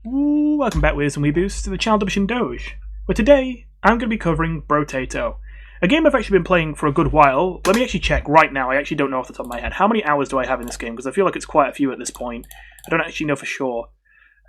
Ooh, welcome back with some Weeboost to the channel Mission Doge, where today I'm going to be covering Brotato, a game I've actually been playing for a good while. Let me actually check right now. I actually don't know off the top of my head. How many hours do I have in this game? Because I feel like it's quite a few at this point. I don't actually know for sure.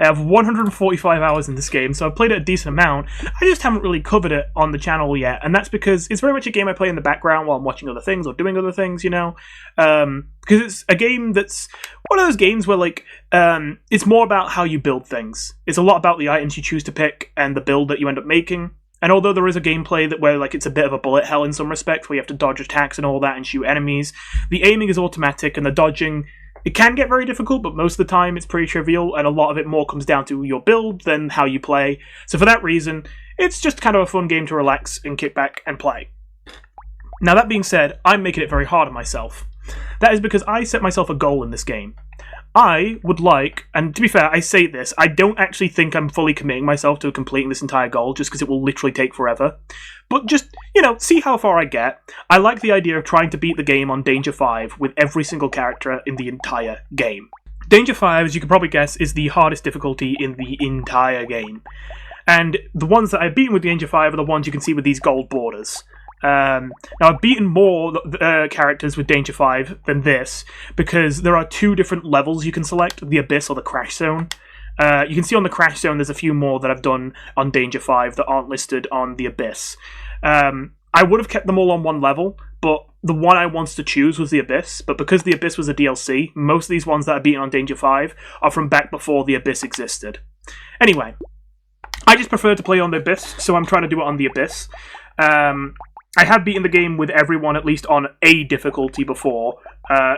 I have 145 hours in this game, so I've played it a decent amount. I just haven't really covered it on the channel yet, and that's because it's very much a game I play in the background while I'm watching other things or doing other things, you know? Because it's a game that's one of those games where, like, it's more about how you build things. It's a lot about the items you choose to pick and the build that you end up making. And although there is a gameplay that where like it's a bit of a bullet hell in some respects, where you have to dodge attacks and all that and shoot enemies, the aiming is automatic and the dodging, it can get very difficult, but most of the time it's pretty trivial, and a lot of it more comes down to your build than how you play. So for that reason, it's just kind of a fun game to relax and kick back and play. Now that being said, I'm making it very hard on myself. That is because I set myself a goal in this game. I would like, and to be fair, I say this, I don't actually think I'm fully committing myself to completing this entire goal, just because it will literally take forever. But just, you know, see how far I get. I like the idea of trying to beat the game on Danger 5 with every single character in the entire game. Danger 5, as you can probably guess, is the hardest difficulty in the entire game. And the ones that I've beaten with Danger 5 are the ones you can see with these gold borders. Now, I've beaten more characters with Danger 5 than this, because there are two different levels you can select, the Abyss or the Crash Zone. You can see on the Crash Zone there's a few more that I've done on Danger 5 that aren't listed on the Abyss. I would have kept them all on one level, but the one I wanted to choose was the Abyss, but because the Abyss was a DLC, most of these ones that I've beaten on Danger 5 are from back before the Abyss existed. Anyway, I just prefer to play on the Abyss, so I'm trying to do it on the Abyss. I have beaten the game with everyone at least on a difficulty before.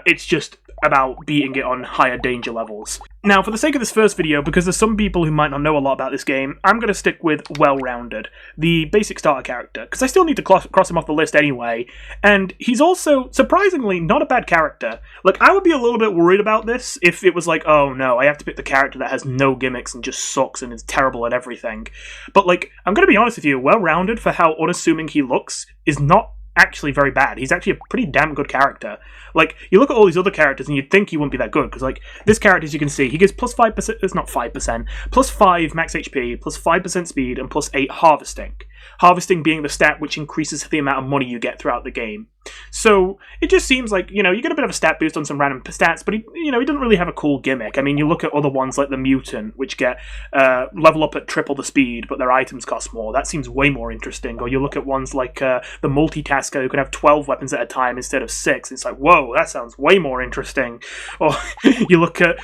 It's just about beating it on higher danger levels. Now, for the sake of this first video, because there's some people who might not know a lot about this game, I'm going to stick with Well-Rounded, the basic starter character, because I still need to cross him off the list anyway, and he's also, surprisingly, not a bad character. Like, I would be a little bit worried about this if it was like, oh no, I have to pick the character that has no gimmicks and just sucks and is terrible at everything. But, like, I'm going to be honest with you, Well-Rounded, for how unassuming he looks, is not actually very bad. He's actually a pretty damn good character. Like, you look at all these other characters and you'd think he wouldn't be that good, because, like, this character, as you can see, he gets plus 5%, it's not 5%, plus 5 max HP, plus 5% speed, and plus 8 harvesting. Harvesting being the stat which increases the amount of money you get throughout the game. So, it just seems like, you know, you get a bit of a stat boost on some random stats, but, he doesn't really have a cool gimmick. I mean, you look at other ones like the Mutant, which get level up at triple the speed, but their items cost more. That seems way more interesting. Or you look at ones like the Multitasker, who can have 12 weapons at a time instead of 6. It's like, whoa, that sounds way more interesting. Or you look at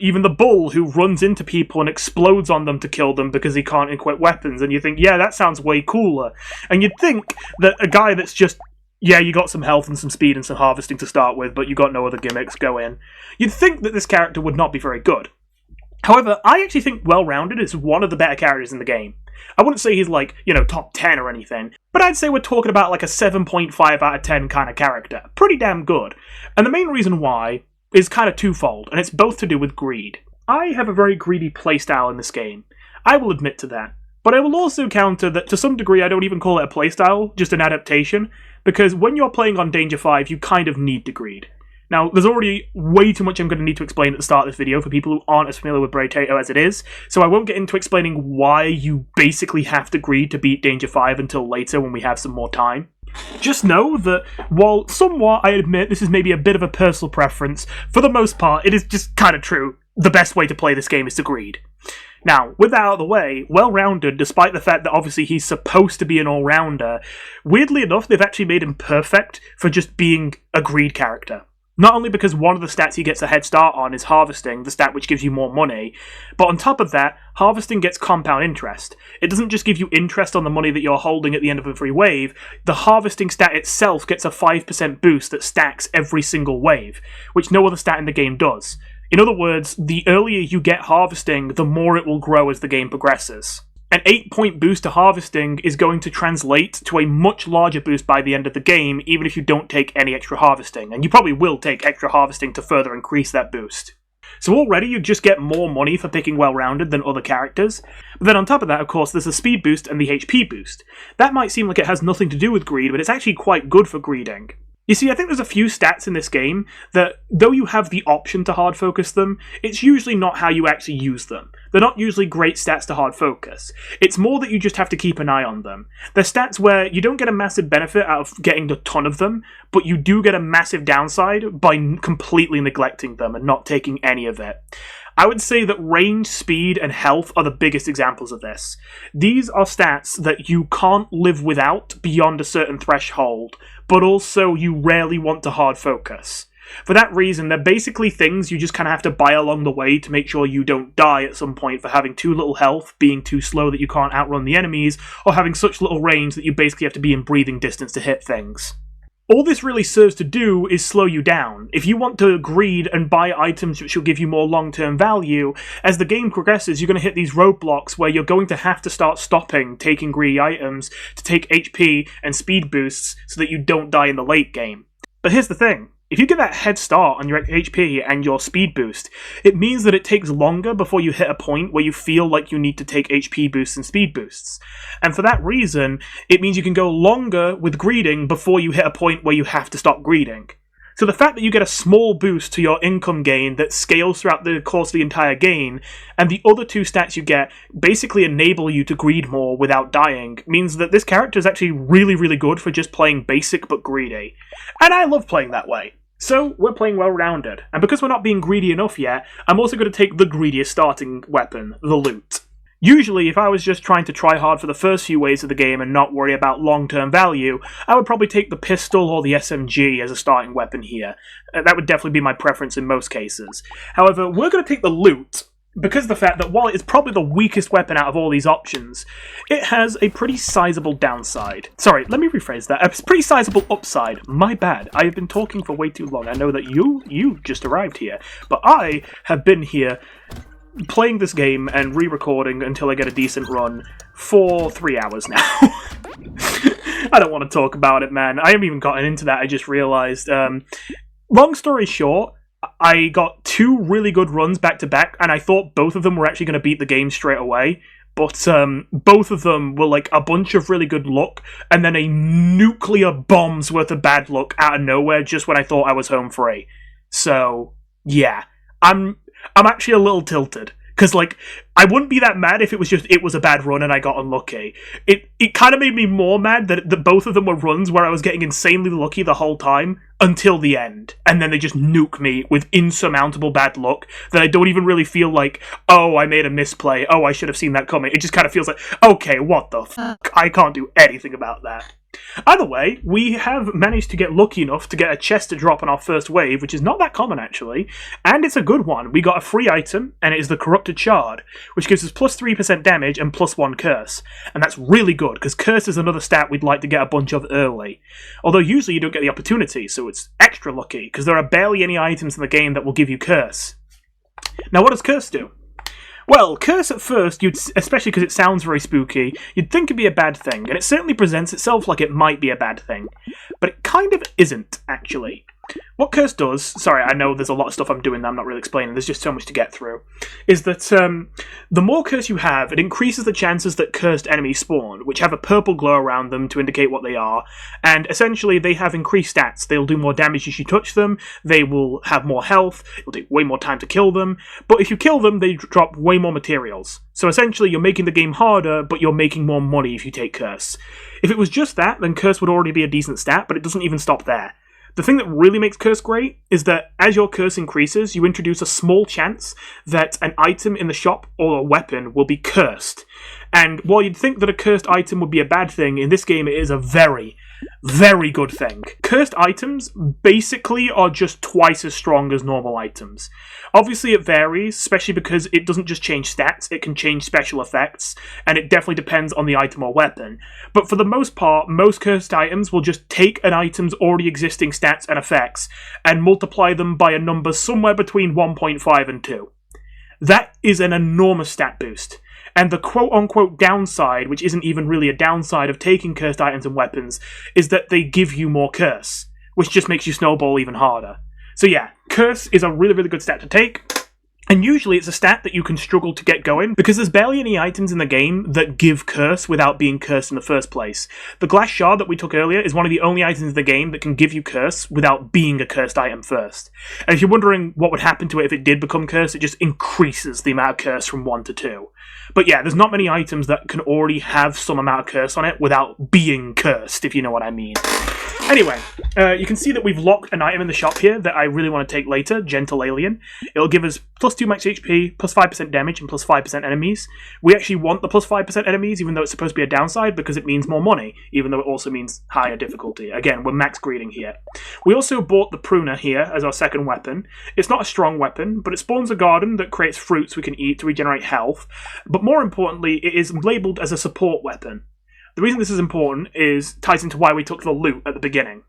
even the Bull, who runs into people and explodes on them to kill them because he can't equip weapons, and you think, yeah, that sounds way cooler. And you'd think that a guy that's just, yeah, you got some health and some speed and some harvesting to start with, but you got no other gimmicks, go in. You'd think that this character would not be very good. However, I actually think Well-Rounded is one of the better characters in the game. I wouldn't say he's like, you know, top 10 or anything, but I'd say we're talking about like a 7.5 out of 10 kind of character. Pretty damn good. And the main reason why is kind of twofold, and it's both to do with greed. I have a very greedy playstyle in this game. I will admit to that. But I will also counter that to some degree I don't even call it a playstyle, just an adaptation, because when you're playing on Danger 5, you kind of need to greed. Now, there's already way too much I'm going to need to explain at the start of this video for people who aren't as familiar with Brotato as it is, so I won't get into explaining why you basically have to greed to beat Danger 5 until later when we have some more time. Just know that, while somewhat I admit this is maybe a bit of a personal preference, for the most part it is just kind of true. The best way to play this game is to greed. Now, with that out of the way, Well-Rounded, despite the fact that obviously he's supposed to be an all-rounder, weirdly enough, they've actually made him perfect for just being a greed character. Not only because one of the stats he gets a head start on is harvesting, the stat which gives you more money, but on top of that, harvesting gets compound interest. It doesn't just give you interest on the money that you're holding at the end of every wave, the harvesting stat itself gets a 5% boost that stacks every single wave, which no other stat in the game does. In other words, the earlier you get harvesting, the more it will grow as the game progresses. An 8-point boost to harvesting is going to translate to a much larger boost by the end of the game, even if you don't take any extra harvesting, and you probably will take extra harvesting to further increase that boost. So already you just get more money for picking Well-Rounded than other characters, but then on top of that, of course, there's the speed boost and the HP boost. That might seem like it has nothing to do with greed, but it's actually quite good for greeding. You see, I think there's a few stats in this game that, though you have the option to hard focus them, it's usually not how you actually use them. They're not usually great stats to hard focus. It's more that you just have to keep an eye on them. They're stats where you don't get a massive benefit out of getting a ton of them, but you do get a massive downside by completely neglecting them and not taking any of it. I would say that range, speed, and health are the biggest examples of this. These are stats that you can't live without beyond a certain threshold, but also you rarely want to hard focus. For that reason, they're basically things you just kind of have to buy along the way to make sure you don't die at some point for having too little health, being too slow that you can't outrun the enemies, or having such little range that you basically have to be in breathing distance to hit things. All this really serves to do is slow you down. If you want to greed and buy items which will give you more long-term value, as the game progresses, you're going to hit these roadblocks where you're going to have to start stopping taking greedy items to take HP and speed boosts so that you don't die in the late game. But here's the thing. If you get that head start on your HP and your speed boost, it means that it takes longer before you hit a point where you feel like you need to take HP boosts and speed boosts. And for that reason, it means you can go longer with greeding before you hit a point where you have to stop greeding. So the fact that you get a small boost to your income gain that scales throughout the course of the entire game, and the other two stats you get basically enable you to greed more without dying, means that this character is actually really, really good for just playing basic but greedy. And I love playing that way. So, we're playing well-rounded, and because we're not being greedy enough yet, I'm also going to take the greediest starting weapon, the loot. Usually, if I was just trying to try hard for the first few waves of the game and not worry about long-term value, I would probably take the pistol or the SMG as a starting weapon here. That would definitely be my preference in most cases. However, we're going to take the loot, because of the fact that while it is probably the weakest weapon out of all these options, it has a pretty sizable downside. Sorry, let me rephrase that. A pretty sizable upside. My bad. I have been talking for way too long. I know that you just arrived here, but I have been here playing this game and re-recording until I get a decent run for 3 hours now. I don't want to talk about it, man. I haven't even gotten into that, I just realised. Long story short, I got 2 really good runs back-to-back, and I thought both of them were actually going to beat the game straight away, but both of them were like a bunch of really good luck, and then a nuclear bomb's worth of bad luck out of nowhere just when I thought I was home free. So, yeah. I'm actually a little tilted. Because, like, I wouldn't be that mad if it was a bad run and I got unlucky. It kind of made me more mad that both of them were runs where I was getting insanely lucky the whole time until the end. And then they just nuke me with insurmountable bad luck that I don't even really feel like, oh, I made a misplay. Oh, I should have seen that coming. It just kind of feels like, okay, what the fuck? I can't do anything about that. Either way, we have managed to get lucky enough to get a chest to drop on our first wave, which is not that common actually, and it's a good one. We got a free item, and it is the Corrupted Shard, which gives us plus 3% damage and plus 1 curse, and that's really good, because curse is another stat we'd like to get a bunch of early. Although usually you don't get the opportunity, so it's extra lucky, because there are barely any items in the game that will give you curse. Now what does curse do? Well, curse at first, especially because it sounds very spooky, you'd think it'd be a bad thing, and it certainly presents itself like it might be a bad thing. But it kind of isn't, actually. What curse does, sorry, I know there's a lot of stuff I'm doing that I'm not really explaining, there's just so much to get through, is that the more curse you have, it increases the chances that cursed enemies spawn, which have a purple glow around them to indicate what they are, and essentially they have increased stats. They'll do more damage if you touch them, they will have more health, it'll take way more time to kill them, but if you kill them, they drop way more materials. So essentially you're making the game harder, but you're making more money if you take curse. If it was just that, then curse would already be a decent stat, but it doesn't even stop there. The thing that really makes curse great is that as your curse increases, you introduce a small chance that an item in the shop or a weapon will be cursed. And while you'd think that a cursed item would be a bad thing, in this game it is a very, very good thing. Cursed items basically are just twice as strong as normal items. Obviously it varies, especially because it doesn't just change stats, it can change special effects, and it definitely depends on the item or weapon. But for the most part, most cursed items will just take an item's already existing stats and effects, and multiply them by a number somewhere between 1.5 and 2. That is an enormous stat boost. And the quote-unquote downside, which isn't even really a downside of taking cursed items and weapons, is that they give you more curse, which just makes you snowball even harder. So yeah, curse is a really, really good stat to take. And usually it's a stat that you can struggle to get going, because there's barely any items in the game that give curse without being cursed in the first place. The glass shard that we took earlier is one of the only items in the game that can give you curse without being a cursed item first. And if you're wondering what would happen to it if it did become cursed, it just increases the amount of curse from 1 to 2. But yeah, there's not many items that can already have some amount of curse on it without being cursed, if you know what I mean. Anyway, you can see that we've locked an item in the shop here that I really want to take later, Gentle Alien. It'll give us plus 2 max HP, plus 5% damage, and plus 5% enemies. We actually want the plus 5% enemies, even though it's supposed to be a downside, because it means more money, even though it also means higher difficulty. Again, we're max greeding here. We also bought the pruner here as our second weapon. It's not a strong weapon, but it spawns a garden that creates fruits we can eat to regenerate health. But more importantly, it is labelled as a support weapon. The reason this is important ties into why we took the loot at the beginning.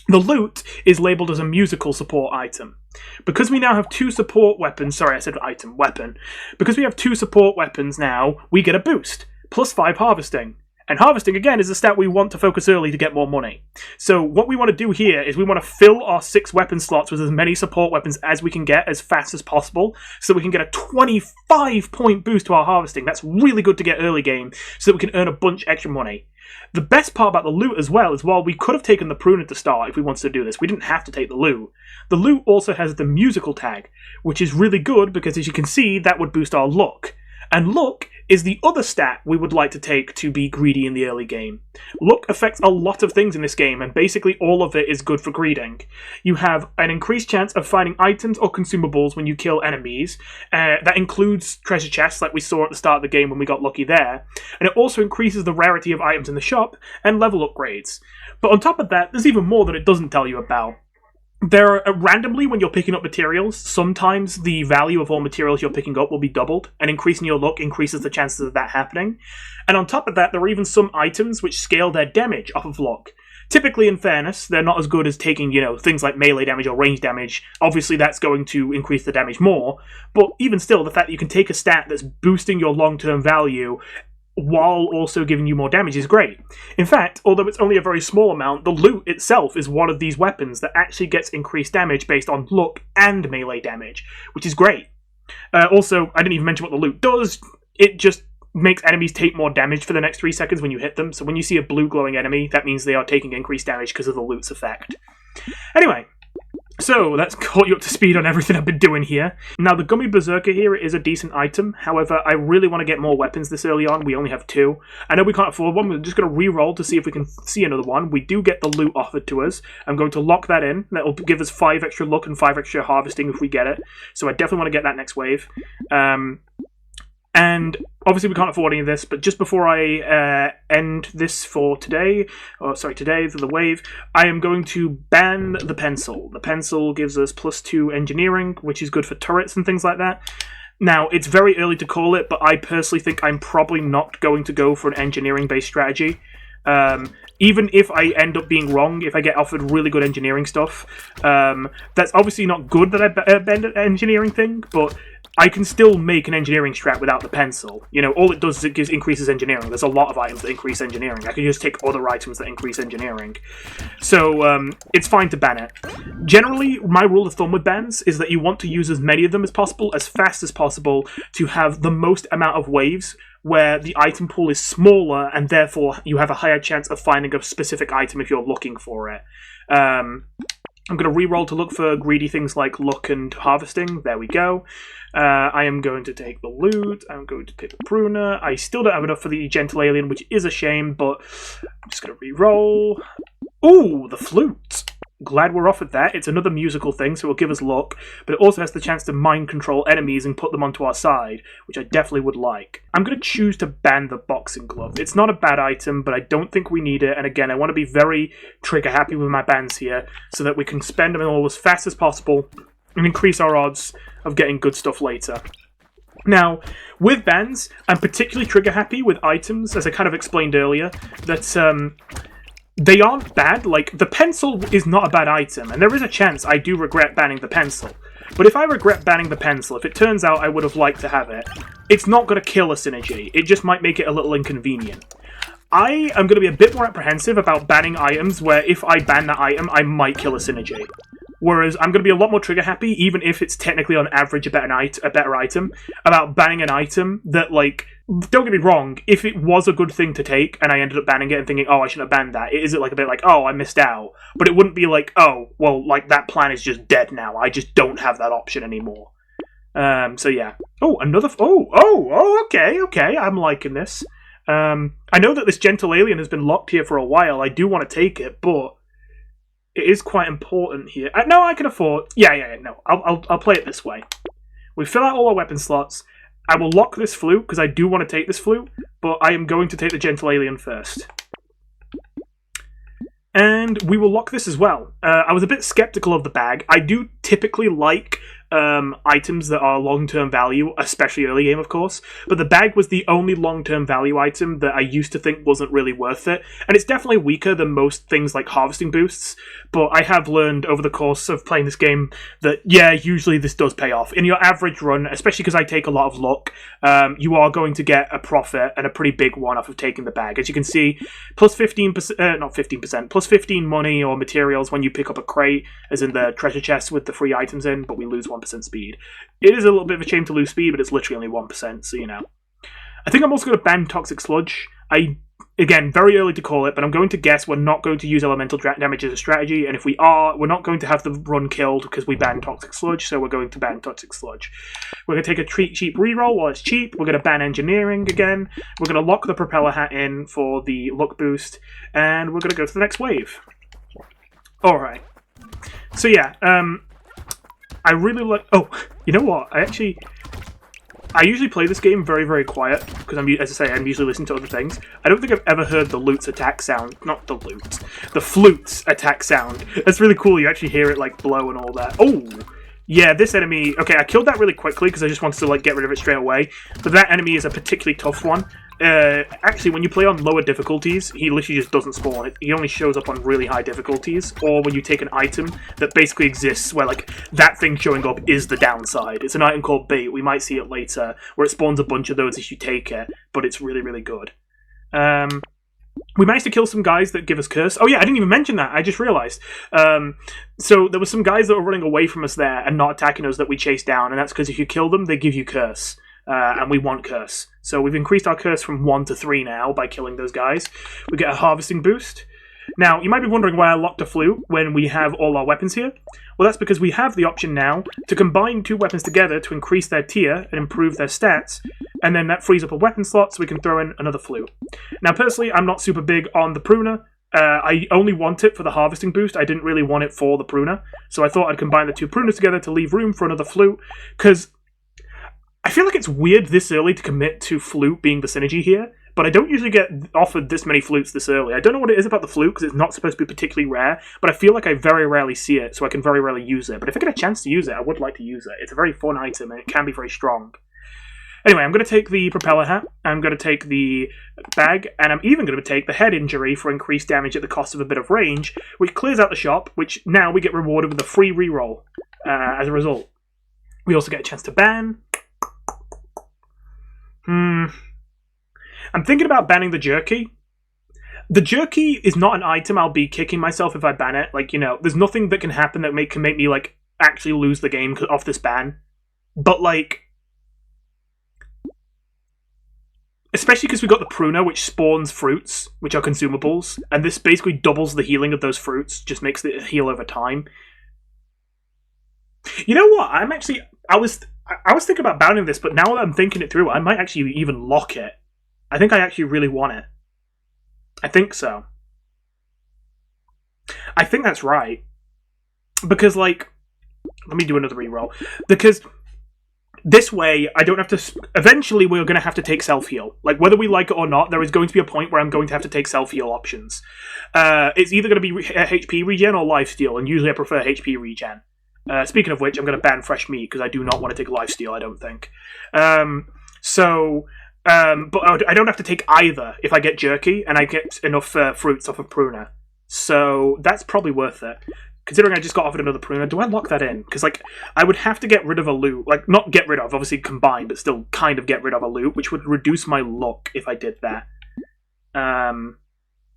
The loot is labelled as a musical support item. Because we now have 2 support weapons, sorry I said item, weapon. Because we have 2 support weapons now, we get a boost, plus 5 harvesting. And harvesting, again, is a stat we want to focus early to get more money. So what we want to do here is we want to fill our 6 weapon slots with as many support weapons as we can get as fast as possible, so that we can get a 25-point boost to our harvesting. That's really good to get early game, so that we can earn a bunch extra money. The best part about the loot as well is, while we could have taken the pruner to start if we wanted to do this, we didn't have to take the loot. The loot also has the musical tag, which is really good because, as you can see, that would boost our luck. And luck is the other stat we would like to take to be greedy in the early game. Luck affects a lot of things in this game, and basically all of it is good for greeding. You have an increased chance of finding items or consumables when you kill enemies. That includes treasure chests, like we saw at the start of the game when we got lucky there. And it also increases the rarity of items in the shop and level upgrades. But on top of that, there's even more that it doesn't tell you about. There are, randomly, when you're picking up materials, sometimes the value of all materials you're picking up will be doubled, and increasing your luck increases the chances of that happening. And on top of that, there are even some items which scale their damage off of luck. Typically, in fairness, they're not as good as taking, things like melee damage or range damage. Obviously, that's going to increase the damage more, but even still, the fact that you can take a stat that's boosting your long-term value while also giving you more damage is great. In fact, although it's only a very small amount, the loot itself is one of these weapons that actually gets increased damage based on luck and melee damage, which is great. Also, I didn't even mention what the loot does. It just makes enemies take more damage for the next 3 seconds when you hit them, so when you see a blue glowing enemy, that means they are taking increased damage because of the loot's effect. Anyway, so that's caught you up to speed on everything I've been doing here. Now, the Gummy Berserker here is a decent item. However, I really want to get more weapons this early on. We only have 2. I know we can't afford one. We're just going to re-roll to see if we can see another one. We do get the loot offered to us. I'm going to lock that in. That will give us 5 extra luck and 5 extra harvesting if we get it. So I definitely want to get that next wave. And obviously we can't afford any of this, but just before I end this for today, today for the wave, I am going to ban the pencil. The pencil gives us plus 2 engineering, which is good for turrets and things like that. Now, it's very early to call it, but I personally think I'm probably not going to go for an engineering-based strategy. Even if I end up being wrong, if I get offered really good engineering stuff, that's obviously not good that I bend an engineering thing, but I can still make an engineering strat without the pencil. All it does is it increases engineering. There's a lot of items that increase engineering. I can just take other items that increase engineering. So, it's fine to ban it. Generally, my rule of thumb with bans is that you want to use as many of them as possible, as fast as possible, to have the most amount of waves where the item pool is smaller, and therefore you have a higher chance of finding a specific item if you're looking for it. I'm going to re-roll to look for greedy things like luck and harvesting. There we go. I am going to take the loot. I'm going to pick the pruner. I still don't have enough for the gentle alien, which is a shame, but I'm just going to re-roll. Ooh, the flute. Glad we're offered that. It's another musical thing, so it'll give us luck, but it also has the chance to mind control enemies and put them onto our side, which I definitely would like. I'm going to choose to ban the boxing glove. It's not a bad item, but I don't think we need it, and again, I want to be very trigger happy with my bans here, so that we can spend them all as fast as possible and increase our odds of getting good stuff later. Now, with bans, I'm particularly trigger happy with items, as I kind of explained earlier, that they aren't bad. Like, the pencil is not a bad item, and there is a chance I do regret banning the pencil. But if I regret banning the pencil, if it turns out I would have liked to have it, it's not going to kill a synergy. It just might make it a little inconvenient. I am going to be a bit more apprehensive about banning items where if I ban that item, I might kill a synergy. Whereas I'm going to be a lot more trigger happy, even if it's technically on average a better item, about banning an item that, like, don't get me wrong, if it was a good thing to take and I ended up banning it and thinking, oh, I shouldn't have banned that, it is like a bit like, oh, I missed out. But it wouldn't be like, oh, well, like, that plan is just dead now. I just don't have that option anymore. So yeah. Oh, another... okay, I'm liking this. I know that this Gentle Alien has been locked here for a while. I do want to take it, but it is quite important here. No, I can afford... Yeah, no. I'll play it this way. We fill out all our weapon slots. I will lock this flute, because I do want to take this flute, but I am going to take the Gentle Alien first. And we will lock this as well. I was a bit skeptical of the bag. I do typically like items that are long-term value, especially early game, of course. But the bag was the only long-term value item that I used to think wasn't really worth it. And it's definitely weaker than most things like harvesting boosts. But I have learned over the course of playing this game that, yeah, usually this does pay off. In your average run, especially because I take a lot of luck, you are going to get a profit, and a pretty big one, off of taking the bag. As you can see, plus 15%, not 15%, plus 15 money or materials when you pick up a crate, as in the treasure chest with the free items in, but we lose 1% speed. It is a little bit of a shame to lose speed, but it's literally only 1%, so you know. I think I'm also going to ban Toxic Sludge. Again, very early to call it, but I'm going to guess we're not going to use elemental damage as a strategy, and if we are, we're not going to have the run killed because we banned Toxic Sludge, so we're going to ban Toxic Sludge. We're going to take a cheap reroll while it's cheap. We're going to ban Engineering again. We're going to lock the Propeller Hat in for the luck boost, and we're going to go to the next wave. Alright. So yeah, I really like... Oh, you know what? I usually play this game very, very quiet, because as I say, I'm usually listening to other things. I don't think I've ever heard the lute's attack sound. Not the lute. The flute's attack sound. That's really cool. You actually hear it, like, blow and all that. Oh! Yeah, this enemy... Okay, I killed that really quickly, because I just wanted to, like, get rid of it straight away. But that enemy is a particularly tough one. Actually, when you play on lower difficulties, he literally just doesn't spawn. He only shows up on really high difficulties, or when you take an item that basically exists where, like, that thing showing up is the downside. It's an item called Bait. We might see it later, where it spawns a bunch of those if you take it, but it's really, really good. We managed to kill some guys that give us curse. Oh yeah, I didn't even mention that. I just realised. So there were some guys that were running away from us there and not attacking us that we chased down, and that's because if you kill them, they give you curse. And we want curse. So we've increased our curse from 1 to 3 now by killing those guys. We get a harvesting boost. Now, you might be wondering why I locked a flute when we have all our weapons here. Well, that's because we have the option now to combine 2 weapons together to increase their tier and improve their stats, and then that frees up a weapon slot so we can throw in another flute. Now, personally, I'm not super big on the pruner. I only want it for the harvesting boost. I didn't really want it for the pruner, so I thought I'd combine the 2 pruners together to leave room for another flute, because I feel like it's weird this early to commit to flute being the synergy here, but I don't usually get offered this many flutes this early. I don't know what it is about the flute, because it's not supposed to be particularly rare, but I feel like I very rarely see it, so I can very rarely use it. But if I get a chance to use it, I would like to use it. It's a very fun item, and it can be very strong. Anyway, I'm going to take the Propeller Hat, I'm going to take the bag, and I'm even going to take the Head Injury for increased damage at the cost of a bit of range, which clears out the shop, which now we get rewarded with a free reroll as a result. We also get a chance to ban. I'm thinking about banning the jerky. The jerky is not an item I'll be kicking myself if I ban it. Like, you know, there's nothing that can happen that can make me, like, actually lose the game off this ban. But, like, especially because we got the pruner, which spawns fruits, which are consumables, and this basically doubles the healing of those fruits, just makes it heal over time. You know what? I was thinking about banning this, but now that I'm thinking it through, I might actually even lock it. I think I actually really want it. I think so. I think that's right. Because, like, let me do another reroll. Because this way, I don't have to... Eventually, we're going to have to take self-heal. Like, whether we like it or not, there is going to be a point where I'm going to have to take self-heal options. It's either going to be HP regen or lifesteal, and usually I prefer HP regen. Speaking of which, I'm going to ban fresh meat, because I do not want to take lifesteal, I don't think. But I don't have to take either if I get jerky, and I get enough fruits off of pruner. So that's probably worth it. Considering I just got offered another pruner, do I lock that in? Because, like, I would have to get rid of a loot. Like, not get rid of, obviously combine, but still kind of get rid of a loot, which would reduce my luck if I did that.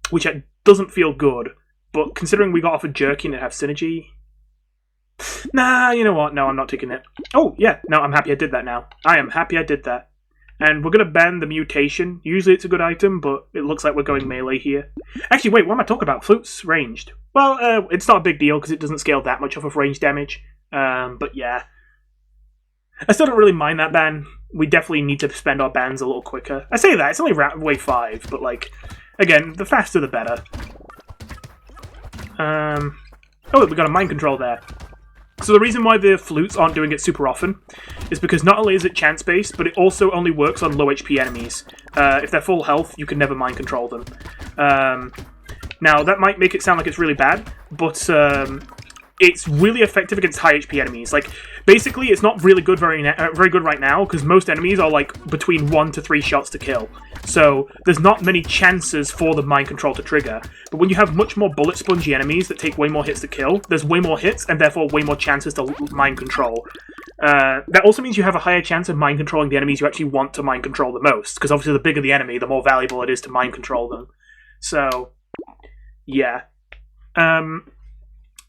Which doesn't feel good. But considering we got offered jerky and it have synergy... Nah, you know what? No, I'm not taking it. Oh, yeah. No, I'm happy I did that now. I am happy I did that. And we're going to ban the mutation. Usually it's a good item, but it looks like we're going melee here. Actually, wait, what am I talking about? Flutes ranged. Well, it's not a big deal because it doesn't scale that much off of range damage. But yeah. I still don't really mind that ban. We definitely need to spend our bans a little quicker. I say that, it's only wave 5, but like, again, the faster the better. Oh, we got a mind control there. So the reason why the flutes aren't doing it super often is because not only is it chance-based, but it also only works on low HP enemies. If they're full health, you can never mind control them. Now, that might make it sound like it's really bad, but it's really effective against high HP enemies. Like, basically, it's not really good very good right now, because most enemies are, like, between 1 to 3 shots to kill. So, there's not many chances for the mind control to trigger. But when you have much more bullet spongy enemies that take way more hits to kill, there's way more hits, and therefore way more chances to mind control. That also means you have a higher chance of mind controlling the enemies you actually want to mind control the most, because obviously the bigger the enemy, the more valuable it is to mind control them. So, yeah.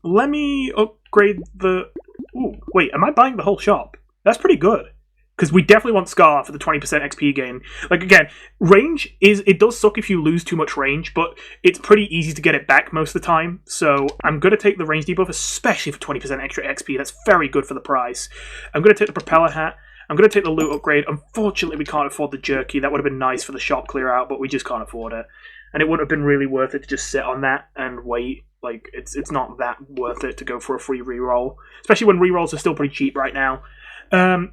Let me upgrade the... Ooh, wait, am I buying the whole shop? That's pretty good. Because we definitely want Scar for the 20% XP gain. Like, again, range it does suck if you lose too much range, but it's pretty easy to get it back most of the time. So I'm going to take the range debuff, especially for 20% extra XP. That's very good for the price. I'm going to take the propeller hat. I'm going to take the loot upgrade. Unfortunately, we can't afford the jerky. That would have been nice for the shop clear out, but we just can't afford it. And it wouldn't have been really worth it to just sit on that and wait. Like, it's not that worth it to go for a free reroll. Especially when rerolls are still pretty cheap right now.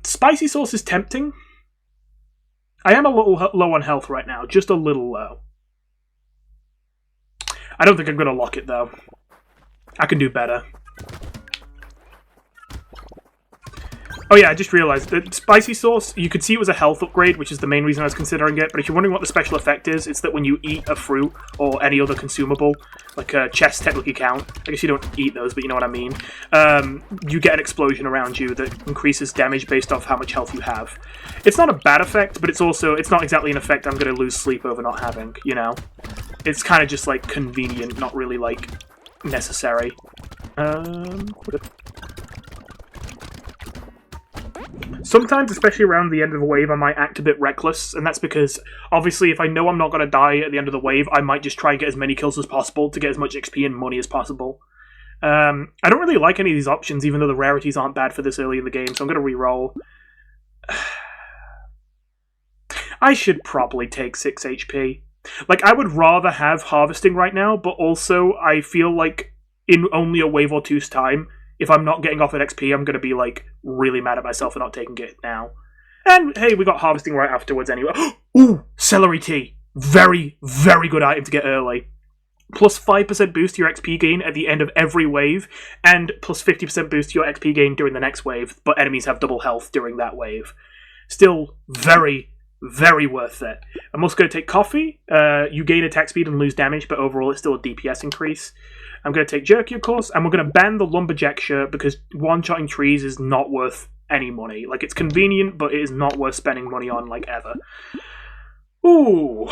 Spicy sauce is tempting. I am a little low on health right now. Just a little low. I don't think I'm going to lock it, though. I can do better. Oh yeah, I just realised that spicy sauce, you could see it was a health upgrade, which is the main reason I was considering it, but if you're wondering what the special effect is, it's that when you eat a fruit or any other consumable, like chests technically count, I guess you don't eat those, but you know what I mean, you get an explosion around you that increases damage based off how much health you have. It's not a bad effect, but it's not exactly an effect I'm going to lose sleep over not having, you know? It's kind of just, like, convenient, not really, like, necessary. Sometimes, especially around the end of a wave, I might act a bit reckless, and that's because, obviously, if I know I'm not going to die at the end of the wave, I might just try and get as many kills as possible to get as much XP and money as possible. I don't really like any of these options, even though the rarities aren't bad for this early in the game, so I'm going to reroll. I should probably take 6 HP. Like, I would rather have harvesting right now, but also I feel like in only a wave or two's time, if I'm not getting off at XP, I'm going to be, like, really mad at myself for not taking it now. And, hey, we got harvesting right afterwards anyway. Ooh, celery tea. Very, very good item to get early. Plus 5% boost to your XP gain at the end of every wave, and plus 50% boost to your XP gain during the next wave, but enemies have double health during that wave. Still very, very worth it. I'm also going to take coffee. You gain attack speed and lose damage, but overall it's still a DPS increase. I'm going to take jerky, of course, and we're going to ban the lumberjack shirt because one-shotting trees is not worth any money. Like, it's convenient, but it is not worth spending money on, like, ever. Ooh.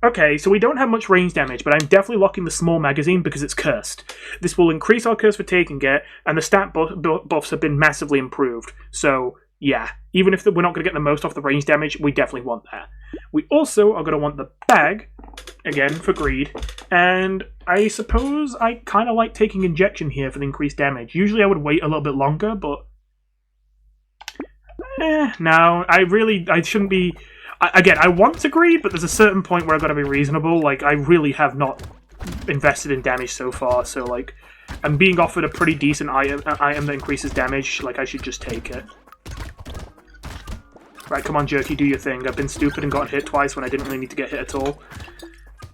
Okay, so we don't have much range damage, but I'm definitely locking the small magazine because it's cursed. This will increase our curse for taking it, and the stat buffs have been massively improved. So, yeah, even if we're not going to get the most off the range damage, we definitely want that. We also are going to want the bag, again, for greed, and I suppose I kind of like taking injection here for the increased damage. Usually I would wait a little bit longer, but... no, I shouldn't be... Again, I want to greed, but there's a certain point where I've got to be reasonable. Like, I really have not invested in damage so far, so, like, I'm being offered a pretty decent item that increases damage, like, I should just take it. Right, come on, Jerky, do your thing. I've been stupid and got hit twice when I didn't really need to get hit at all.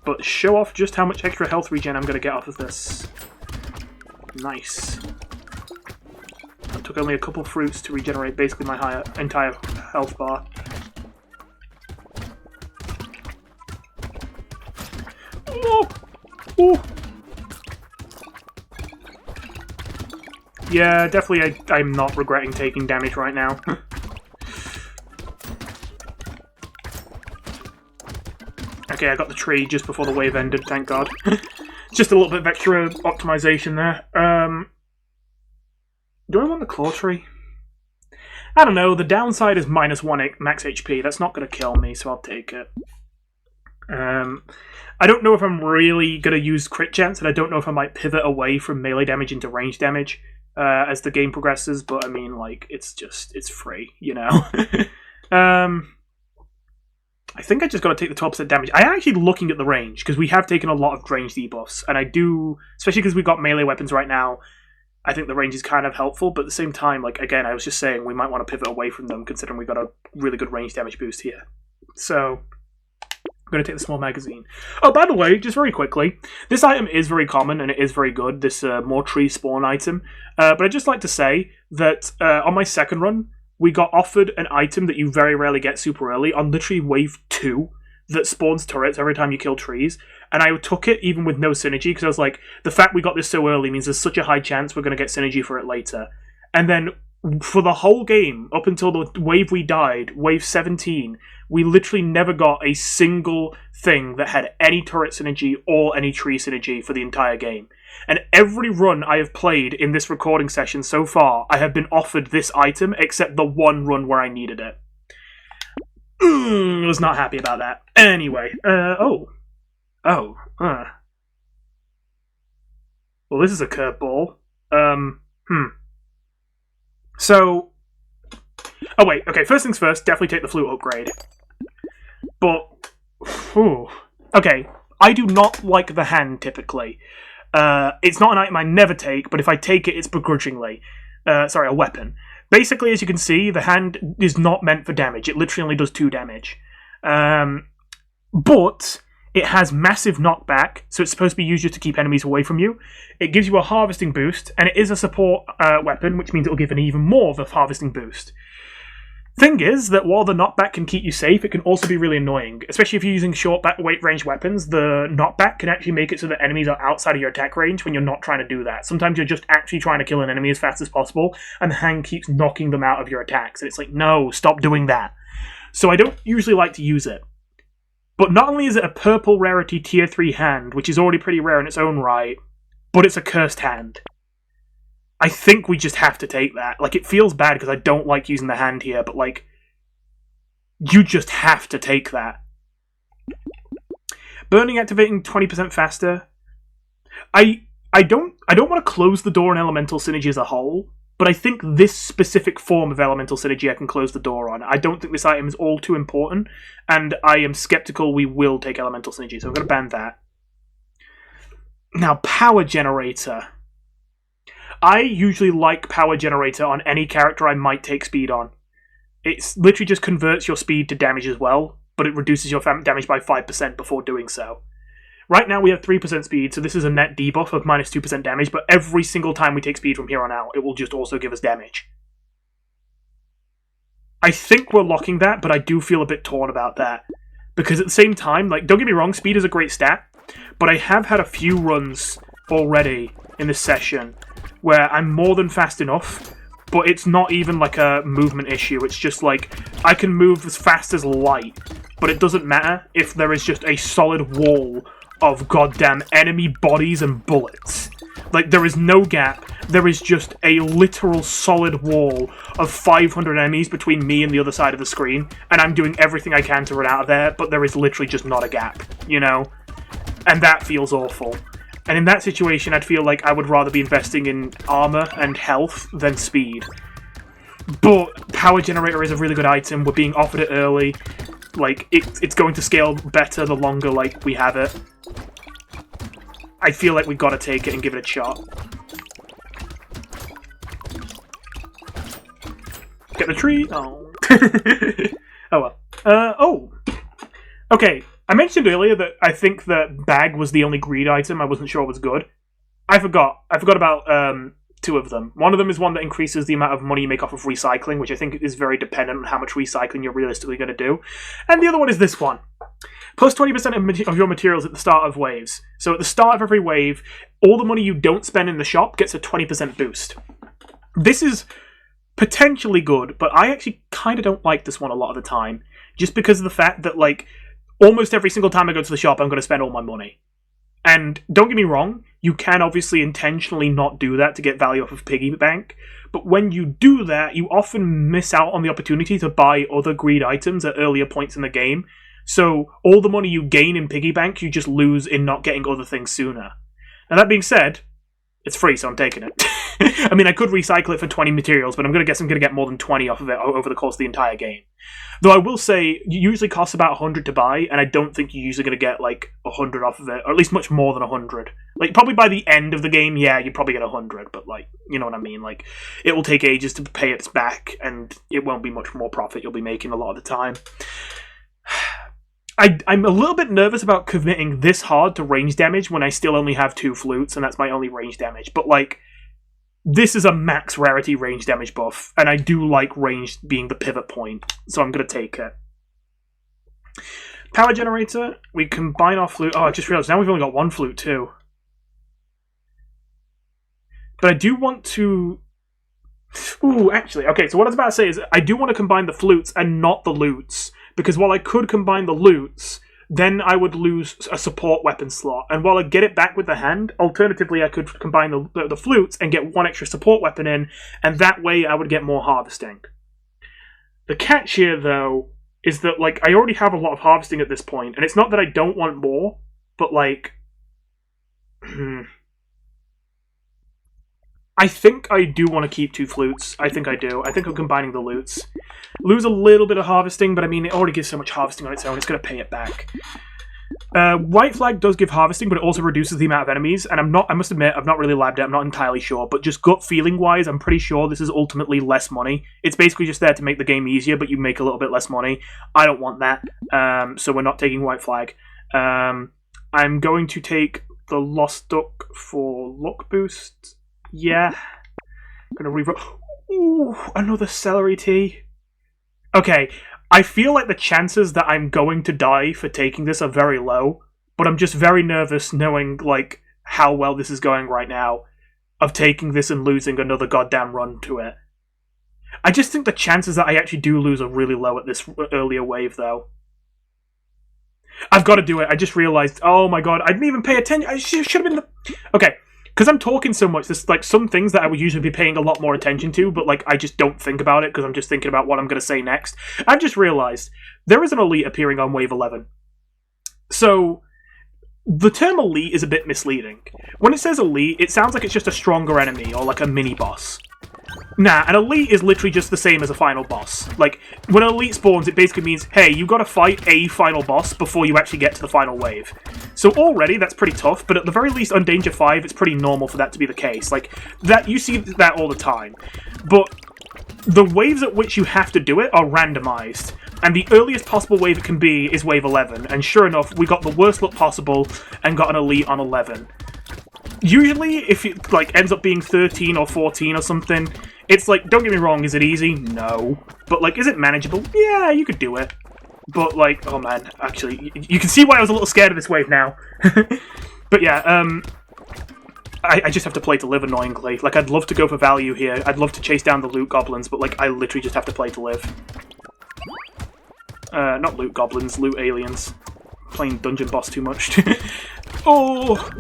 But show off just how much extra health regen I'm going to get off of this. Nice. I took only a couple fruits to regenerate basically my entire health bar. Oh! Oh! Yeah, definitely I'm not regretting taking damage right now. Okay, I got the tree just before the wave ended, thank God. Just a little bit of extra optimization there. Do I want the claw tree? I don't know, the downside is -1 max HP. That's not going to kill me, so I'll take it. I don't know if I'm really going to use crit chance, and I don't know if I might pivot away from melee damage into range damage as the game progresses, but I mean, like, it's free, you know? I think I just got to take the 12% damage. I am actually looking at the range, because we have taken a lot of range debuffs, and I do, especially because we've got melee weapons right now, I think the range is kind of helpful, but at the same time, like, again, I was just saying we might want to pivot away from them, considering we've got a really good range damage boost here. So, I'm going to take the small magazine. Oh, by the way, just very quickly, this item is very common, and it is very good, this more tree spawn item, but I'd just like to say that on my second run, we got offered an item that you very rarely get super early, on literally wave 2, that spawns turrets every time you kill trees, and I took it even with no synergy, because I was like, the fact we got this so early means there's such a high chance we're going to get synergy for it later. And then, for the whole game, up until the wave we died, wave 17, we literally never got a single thing that had any turret synergy or any tree synergy for the entire game. And every run I have played in this recording session so far, I have been offered this item, except the one run where I needed it. I was not happy about that. Anyway, well, this is a curveball. So, oh wait, okay, first things first, definitely take the flute upgrade. But, okay, I do not like the hand, typically. It's not an item I never take, but if I take it, it's begrudgingly. Sorry, a weapon. Basically, as you can see, the hand is not meant for damage. It literally only does 2 damage. But it has massive knockback, so it's supposed to be used just to keep enemies away from you. It gives you a harvesting boost, and it is a support weapon, which means it will give an even more of a harvesting boost. Thing is that while the knockback can keep you safe, it can also be really annoying, especially if you're using short range weapons. The knockback can actually make it so that enemies are outside of your attack range when you're not trying to do that. Sometimes you're just actually trying to kill an enemy as fast as possible, and the hand keeps knocking them out of your attacks, and it's like, no, stop doing that. So I don't usually like to use it. But not only is it a purple rarity tier 3 hand, which is already pretty rare in its own right, but it's a cursed hand. I think we just have to take that. Like, it feels bad because I don't like using the hand here, but, like, you just have to take that. Burning activating 20% faster. I don't want to close the door on elemental synergy as a whole, but I think this specific form of elemental synergy I can close the door on. I don't think this item is all too important, and I am skeptical we will take elemental synergy, so I'm going to ban that. Now, power generator. I usually like power generator on any character I might take speed on. It literally just converts your speed to damage as well, but it reduces your damage by 5% before doing so. Right now we have 3% speed, so this is a net debuff of -2% damage, but every single time we take speed from here on out, it will just also give us damage. I think we're locking that, but I do feel a bit torn about that. Because at the same time, like, don't get me wrong, speed is a great stat, but I have had a few runs already in this session where I'm more than fast enough, but it's not even like a movement issue. It's just like, I can move as fast as light, but it doesn't matter if there is just a solid wall of goddamn enemy bodies and bullets. Like, there is no gap. There is just a literal solid wall of 500 enemies between me and the other side of the screen, and I'm doing everything I can to run out of there, but there is literally just not a gap, you know? And that feels awful. And in that situation, I'd feel like I would rather be investing in armor and health than speed. But Power Generator is a really good item. We're being offered it early. Like, it's going to scale better the longer, like, we have it. I feel like we've got to take it and give it a shot. Get the tree. Oh. Oh well. Okay. I mentioned earlier that I think that bag was the only greed item I wasn't sure was good. I forgot about 2 of them. One of them is one that increases the amount of money you make off of recycling, which I think is very dependent on how much recycling you're realistically going to do. And the other one is this one. Plus 20% of your materials at the start of waves. So at the start of every wave, all the money you don't spend in the shop gets a 20% boost. This is potentially good, but I actually kind of don't like this one a lot of the time. Just because of the fact that, like, almost every single time I go to the shop, I'm going to spend all my money. And don't get me wrong, you can obviously intentionally not do that to get value off of Piggy Bank, but when you do that, you often miss out on the opportunity to buy other greed items at earlier points in the game. So all the money you gain in piggy bank, you just lose in not getting other things sooner. And that being said, it's free, so I'm taking it. I mean, I could recycle it for 20 materials, but I'm going to get more than 20 off of it over the course of the entire game. Though I will say, it usually costs about 100 to buy, and I don't think you're usually going to get, like, 100 off of it, or at least much more than 100. Like, probably by the end of the game, yeah, you'd probably get 100, but, like, you know what I mean? Like, it will take ages to pay it back, and it won't be much more profit you'll be making a lot of the time. I'm a little bit nervous about committing this hard to range damage when I still only have 2 flutes, and that's my only range damage. But, like, this is a max rarity range damage buff, and I do like range being the pivot point, so I'm going to take it. Power generator, we combine our flute. Oh, I just realized now we've only got 1 flute, too. But I do want to... Ooh, actually, okay, so what I was about to say is I do want to combine the flutes and not the loots. Because while I could combine the loots, then I would lose a support weapon slot. And while I get it back with the hand, alternatively I could combine the flutes and get 1 extra support weapon in, and that way I would get more harvesting. The catch here, though, is that, like, I already have a lot of harvesting at this point, and it's not that I don't want more, but, like... I think I do want to keep 2 flutes. I think I do. I think I'm combining the loots. Lose a little bit of harvesting, but I mean, it already gives so much harvesting on its own, it's going to pay it back. White flag does give harvesting, but it also reduces the amount of enemies, and I must admit, I've not really labbed it, I'm not entirely sure, but just gut feeling-wise, I'm pretty sure this is ultimately less money. It's basically just there to make the game easier, but you make a little bit less money. I don't want that, so we're not taking white flag. I'm going to take the Lost Duck for luck boost. Yeah. I'm gonna reroll. Ooh, another celery tea. Okay, I feel like the chances that I'm going to die for taking this are very low, but I'm just very nervous knowing, like, how well this is going right now, of taking this and losing another goddamn run to it. I just think the chances that I actually do lose are really low at this earlier wave, though. I've got to do it. I just realized, oh my god, I didn't even pay attention. I should have been the... Okay. Because I'm talking so much, there's, like, some things that I would usually be paying a lot more attention to, but, like, I just don't think about it because I'm just thinking about what I'm going to say next. I've just realized there is an elite appearing on Wave 11. So, the term elite is a bit misleading. When it says elite, it sounds like it's just a stronger enemy or, like, a mini-boss. Nah, an elite is literally just the same as a final boss. Like, when an elite spawns, it basically means, hey, you've got to fight a final boss before you actually get to the final wave. So already, that's pretty tough, but at the very least, on Danger 5, it's pretty normal for that to be the case. Like, that you see that all the time. But the waves at which you have to do it are randomized. And the earliest possible wave it can be is wave 11. And sure enough, we got the worst luck possible and got an elite on 11. Usually, if it, like, ends up being 13 or 14 or something, it's like, don't get me wrong, is it easy? No. But, like, is it manageable? Yeah, you could do it. But, like, oh man, actually, you can see why I was a little scared of this wave now. But yeah, I just have to play to live, annoyingly. Like, I'd love to go for value here. I'd love to chase down the loot goblins, but, like, I literally just have to play to live. Not loot goblins, loot aliens. Playing dungeon boss too much. Oh!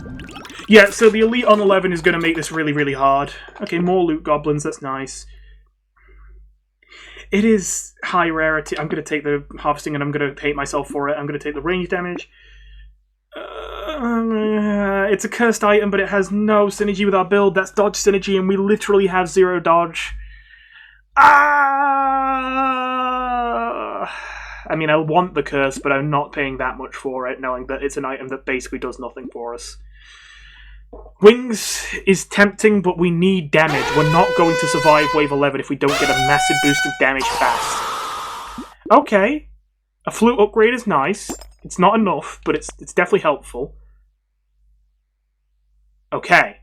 Yeah, so the elite on 11 is going to make this really, really hard. Okay, more loot goblins, that's nice. It is high rarity. I'm going to take the harvesting and I'm going to hate myself for it. I'm going to take the range damage. It's a cursed item, but it has no synergy with our build. That's dodge synergy, and we literally have 0 dodge. I mean, I want the curse, but I'm not paying that much for it, knowing that it's an item that basically does nothing for us. Wings is tempting, but we need damage. We're not going to survive Wave 11 if we don't get a massive boost of damage fast. Okay. A flute upgrade is nice. It's not enough, but it's definitely helpful. Okay.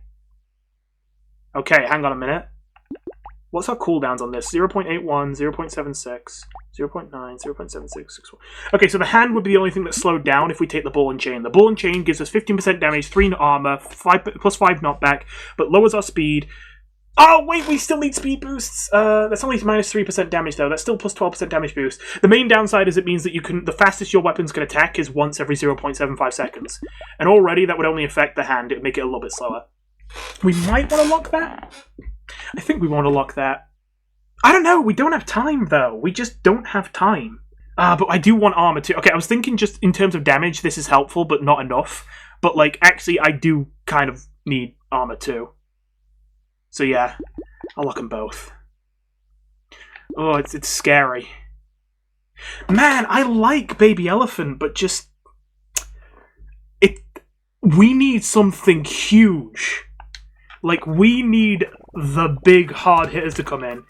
Okay, hang on a minute. What's our cooldowns on this? 0.81, 0.76, 0.9, 0.7661. Okay, so the hand would be the only thing that's slowed down if we take the ball and chain. The ball and chain gives us 15% damage, 3 armor, plus 5 knockback, but lowers our speed. Oh, wait, we still need speed boosts. That's only minus 3% damage, though. That's still plus 12% damage boost. The main downside is it means that the fastest your weapons can attack is once every 0.75 seconds. And already that would only affect the hand. It would make it a little bit slower. We might want to lock that. I think we want to lock that. I don't know. We don't have time, though. We just don't have time. But I do want armor, too. Okay, I was thinking just in terms of damage, this is helpful, but not enough. But, like, actually, I do kind of need armor, too. So, yeah. I'll lock them both. Oh, it's scary. Man, I like Baby Elephant, but just... We need something huge. Like, we need the big hard hitters to come in.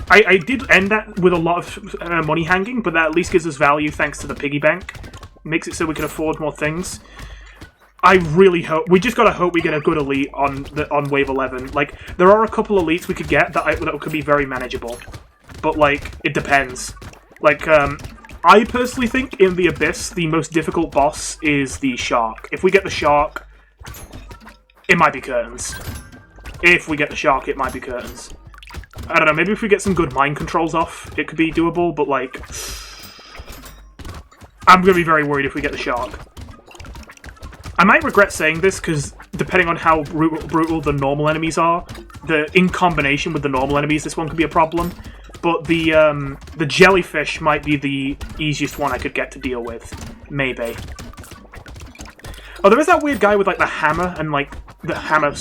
I did end that with a lot of money hanging, but that at least gives us value thanks to the piggy bank. Makes it so we can afford more things. I really hope... We just gotta hope we get a good elite on Wave 11. Like, there are a couple elites we could get that could be very manageable. But, like, it depends. Like, I personally think in the Abyss, the most difficult boss is the Shark. If we get the Shark, it might be curtains. If we get the Shark, it might be curtains. I don't know, maybe if we get some good mind controls off, it could be doable, but, like... I'm going to be very worried if we get the Shark. I might regret saying this, because depending on how brutal the normal enemies are, in combination with the normal enemies, this one could be a problem. But the jellyfish might be the easiest one I could get to deal with. Maybe. Oh, there is that weird guy with, like, the hammer, and, like, the hammer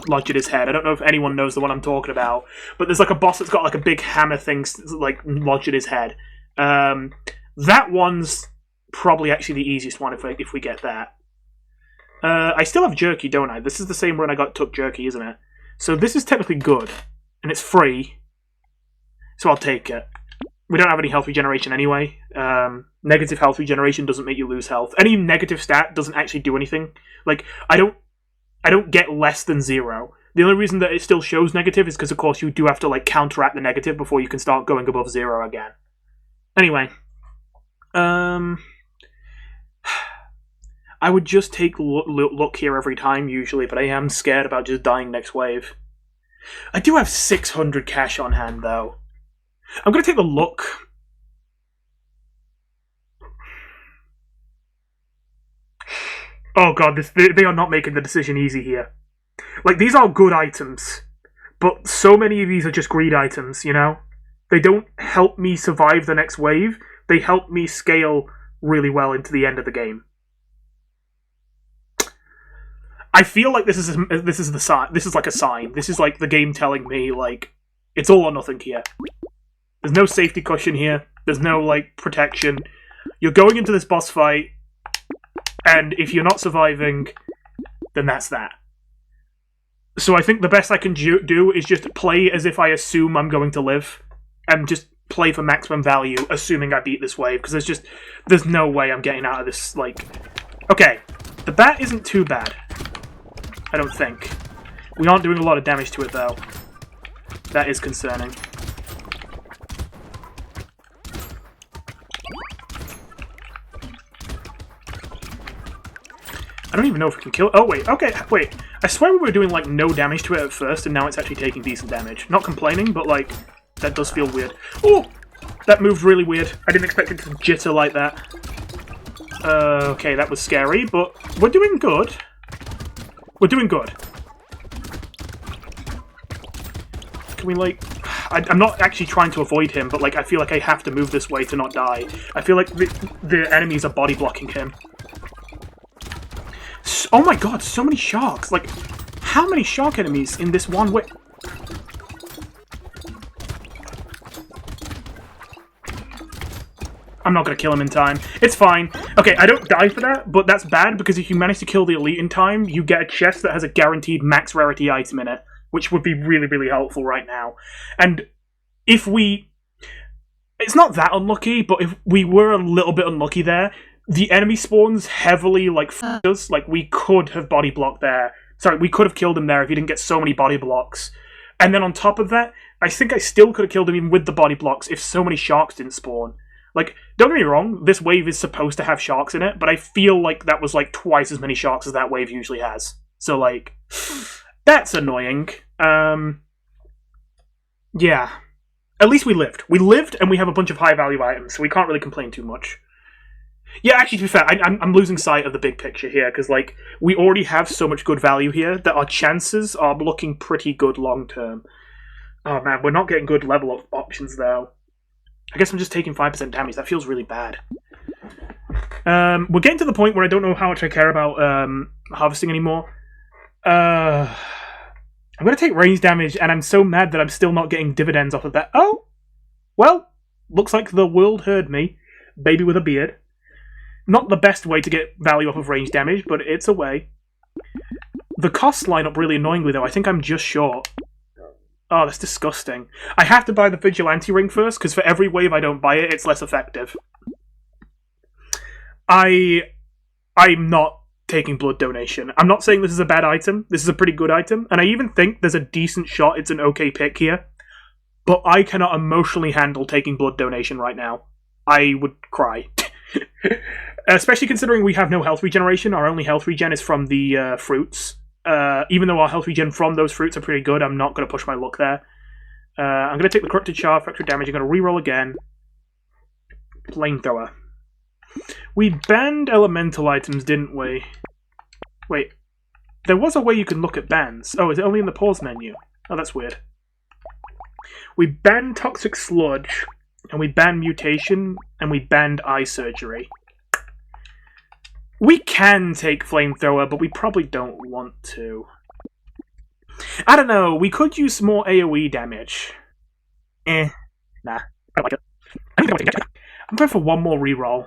lodged in his head. I don't know if anyone knows the one I'm talking about. But there's, like, a boss that's got, like, a big hammer thing, like, lodged in his head. That one's probably actually the easiest one if we get that. I still have jerky, don't I? This is the same run I took jerky, isn't it? So this is technically good. And it's free. So I'll take it. We don't have any health regeneration anyway. Negative health regeneration doesn't make you lose health. Any negative stat doesn't actually do anything. Like, I don't get less than 0. The only reason that it still shows negative is because, of course, you do have to, like, counteract the negative before you can start going above 0 again. Anyway. I would just take look here every time, usually, but I am scared about just dying next wave. I do have 600 cash on hand, though. I'm going to take the look. Oh god, they are not making the decision easy here. Like, these are good items, but so many of these are just greed items, you know? They don't help me survive the next wave, they help me scale really well into the end of the game. I feel like this is the sign. This is like a sign. This is like the game telling me, like, it's all or nothing here. There's no safety cushion here. There's no, like, protection. You're going into this boss fight, and if you're not surviving, then that's that. So I think the best I can do is just play as if I assume I'm going to live, and just play for maximum value, assuming I beat this wave, because there's no way I'm getting out of this, like... Okay, the bat isn't too bad. I don't think. We aren't doing a lot of damage to it, though. That is concerning. I don't even know if we can kill it. Oh, wait. Okay, wait. I swear we were doing, like, no damage to it at first, and now it's actually taking decent damage. Not complaining, but, like, that does feel weird. Oh! That moved really weird. I didn't expect it to jitter like that. Okay, that was scary, but we're doing good. We're doing good. Can we, like... I'm not actually trying to avoid him, but, like, I feel like I have to move this way to not die. I feel like the enemies are body blocking him. Oh my god, so many sharks! Like, how many shark enemies in this one way? I'm not going to kill him in time. It's fine. Okay, I don't die for that, but that's bad because if you manage to kill the elite in time, you get a chest that has a guaranteed max rarity item in it, which would be really, really helpful right now. And if we... It's not that unlucky, but if we were a little bit unlucky there, the enemy spawns heavily, like, f***ed us. Like, we could have body blocked there. Sorry, we could have killed him there if he didn't get so many body blocks. And then on top of that, I think I still could have killed him even with the body blocks if so many sharks didn't spawn. Like, don't get me wrong, this wave is supposed to have sharks in it, but I feel like that was, like, twice as many sharks as that wave usually has. So, like, that's annoying. Yeah. At least we lived. We lived, and we have a bunch of high-value items, so we can't really complain too much. Yeah, actually, to be fair, I'm losing sight of the big picture here, because, like, we already have so much good value here that our chances are looking pretty good long-term. Oh, man, we're not getting good level of options, though. I guess I'm just taking 5% damage. That feels really bad. We're getting to the point where I don't know how much I care about harvesting anymore. I'm going to take range damage, and I'm so mad that I'm still not getting dividends off of that. Oh! Well, looks like the world heard me. Baby with a beard. Not the best way to get value off of range damage, but it's a way. The costs line up really annoyingly, though. I think I'm just short. Oh, that's disgusting. I have to buy the Vigilante Ring first, because for every wave I don't buy it, it's less effective. I'm not taking blood donation. I'm not saying this is a bad item. This is a pretty good item, and I even think there's a decent shot it's an okay pick here. But I cannot emotionally handle taking blood donation right now. I would cry. Especially considering we have no health regeneration. Our only health regen is from the fruits. Even though our health regen from those fruits are pretty good, I'm not going to push my luck there. I'm going to take the Corrupted Char for extra damage. I'm going to reroll again. Flamethrower. We banned elemental items, didn't we? Wait. There was a way you can look at bans. Oh, is it only in the pause menu? Oh, that's weird. We banned Toxic Sludge, and we banned Mutation, and we banned Eye Surgery. We can take Flamethrower, but we probably don't want to. I don't know, we could use some more AoE damage. Nah, I don't like it. I'm going for one more reroll.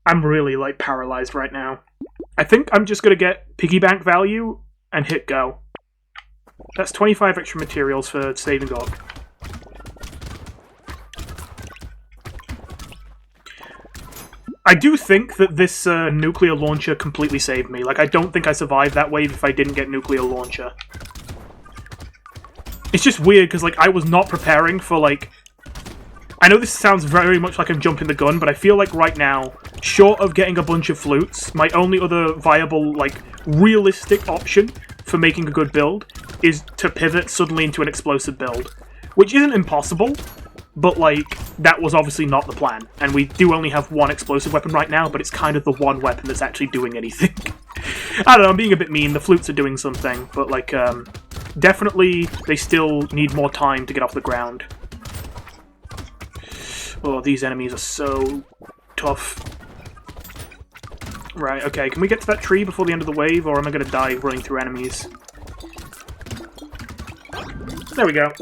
I'm really, like, paralyzed right now. I think I'm just going to get piggy bank value and hit go. That's 25 extra materials for saving up. I do think that this nuclear launcher completely saved me. Like, I don't think I survived that wave if I didn't get nuclear launcher. It's just weird, because, like, I was not preparing for, like... I know this sounds very much like I'm jumping the gun, but I feel like right now, short of getting a bunch of flutes, my only other viable, like, realistic option for making a good build is to pivot suddenly into an explosive build. Which isn't impossible, but, like, that was obviously not the plan. And we do only have one explosive weapon right now, but it's kind of the one weapon that's actually doing anything. I don't know, I'm being a bit mean. The flutes are doing something, but, like, definitely they still need more time to get off the ground. Oh, these enemies are so tough. Right, okay, can we get to that tree before the end of the wave, or am I going to die running through enemies? There we go.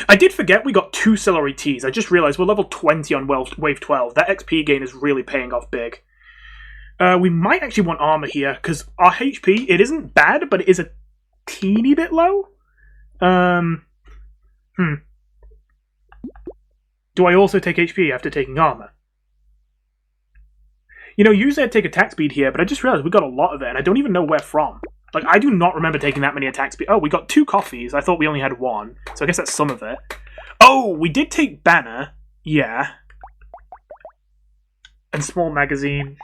I did forget we got 2 celery teas. I just realised we're level 20 on wave 12. That XP gain is really paying off big. We might actually want armor here, because our HP, it isn't bad, but it is a teeny bit low. Do I also take HP after taking armor? You know, usually I'd take attack speed here, but I just realized we got a lot of it, and I don't even know where from. Like, I do not remember taking that many attack speed. Oh, we got 2 coffees. I thought we only had 1, so I guess that's some of it. Oh, we did take banner. Yeah. And small magazine.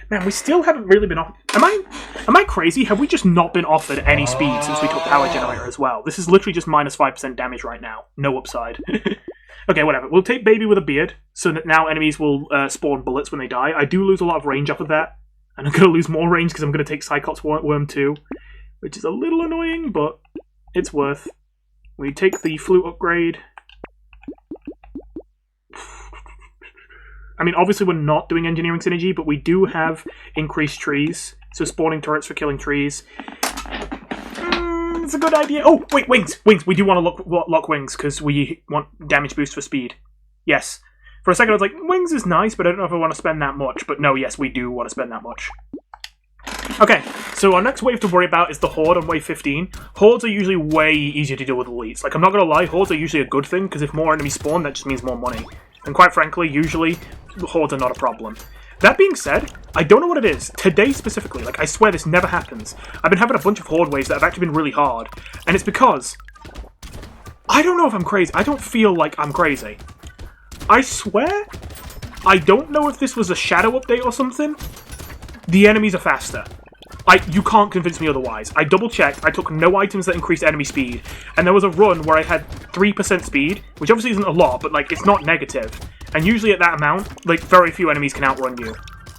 Man, we still haven't really been off... Am I crazy? Have we just not been offered any speed since we took power generator as well? This is literally just minus 5% damage right now. No upside. Okay, whatever. We'll take Baby with a beard, so that now enemies will spawn bullets when they die. I do lose a lot of range off of that, and I'm going to lose more range because I'm going to take Cyclops Worm too, which is a little annoying, but it's worth. We take the flute upgrade. I mean, obviously we're not doing engineering synergy, but we do have increased trees, so spawning turrets for killing trees. It's a good idea. Oh, wait, wings! Wings! We do want to lock wings, because we want damage boost for speed. Yes. For a second I was like, wings is nice, but I don't know if I want to spend that much. But no, yes, we do want to spend that much. Okay, so our next wave to worry about is the Horde on wave 15. Hordes are usually way easier to deal with elites. Like, I'm not going to lie, Hordes are usually a good thing, because if more enemies spawn, that just means more money. And quite frankly, usually, Hordes are not a problem. That being said, I don't know what it is. Today specifically, like, I swear this never happens. I've been having a bunch of Horde waves that have actually been really hard. And it's because... I don't know if I'm crazy. I don't feel like I'm crazy. I swear, I don't know if this was a shadow update or something. The enemies are faster. You can't convince me otherwise. I double-checked, I took no items that increased enemy speed, and there was a run where I had 3% speed, which obviously isn't a lot, but, like, it's not negative. And usually at that amount, like, very few enemies can outrun you.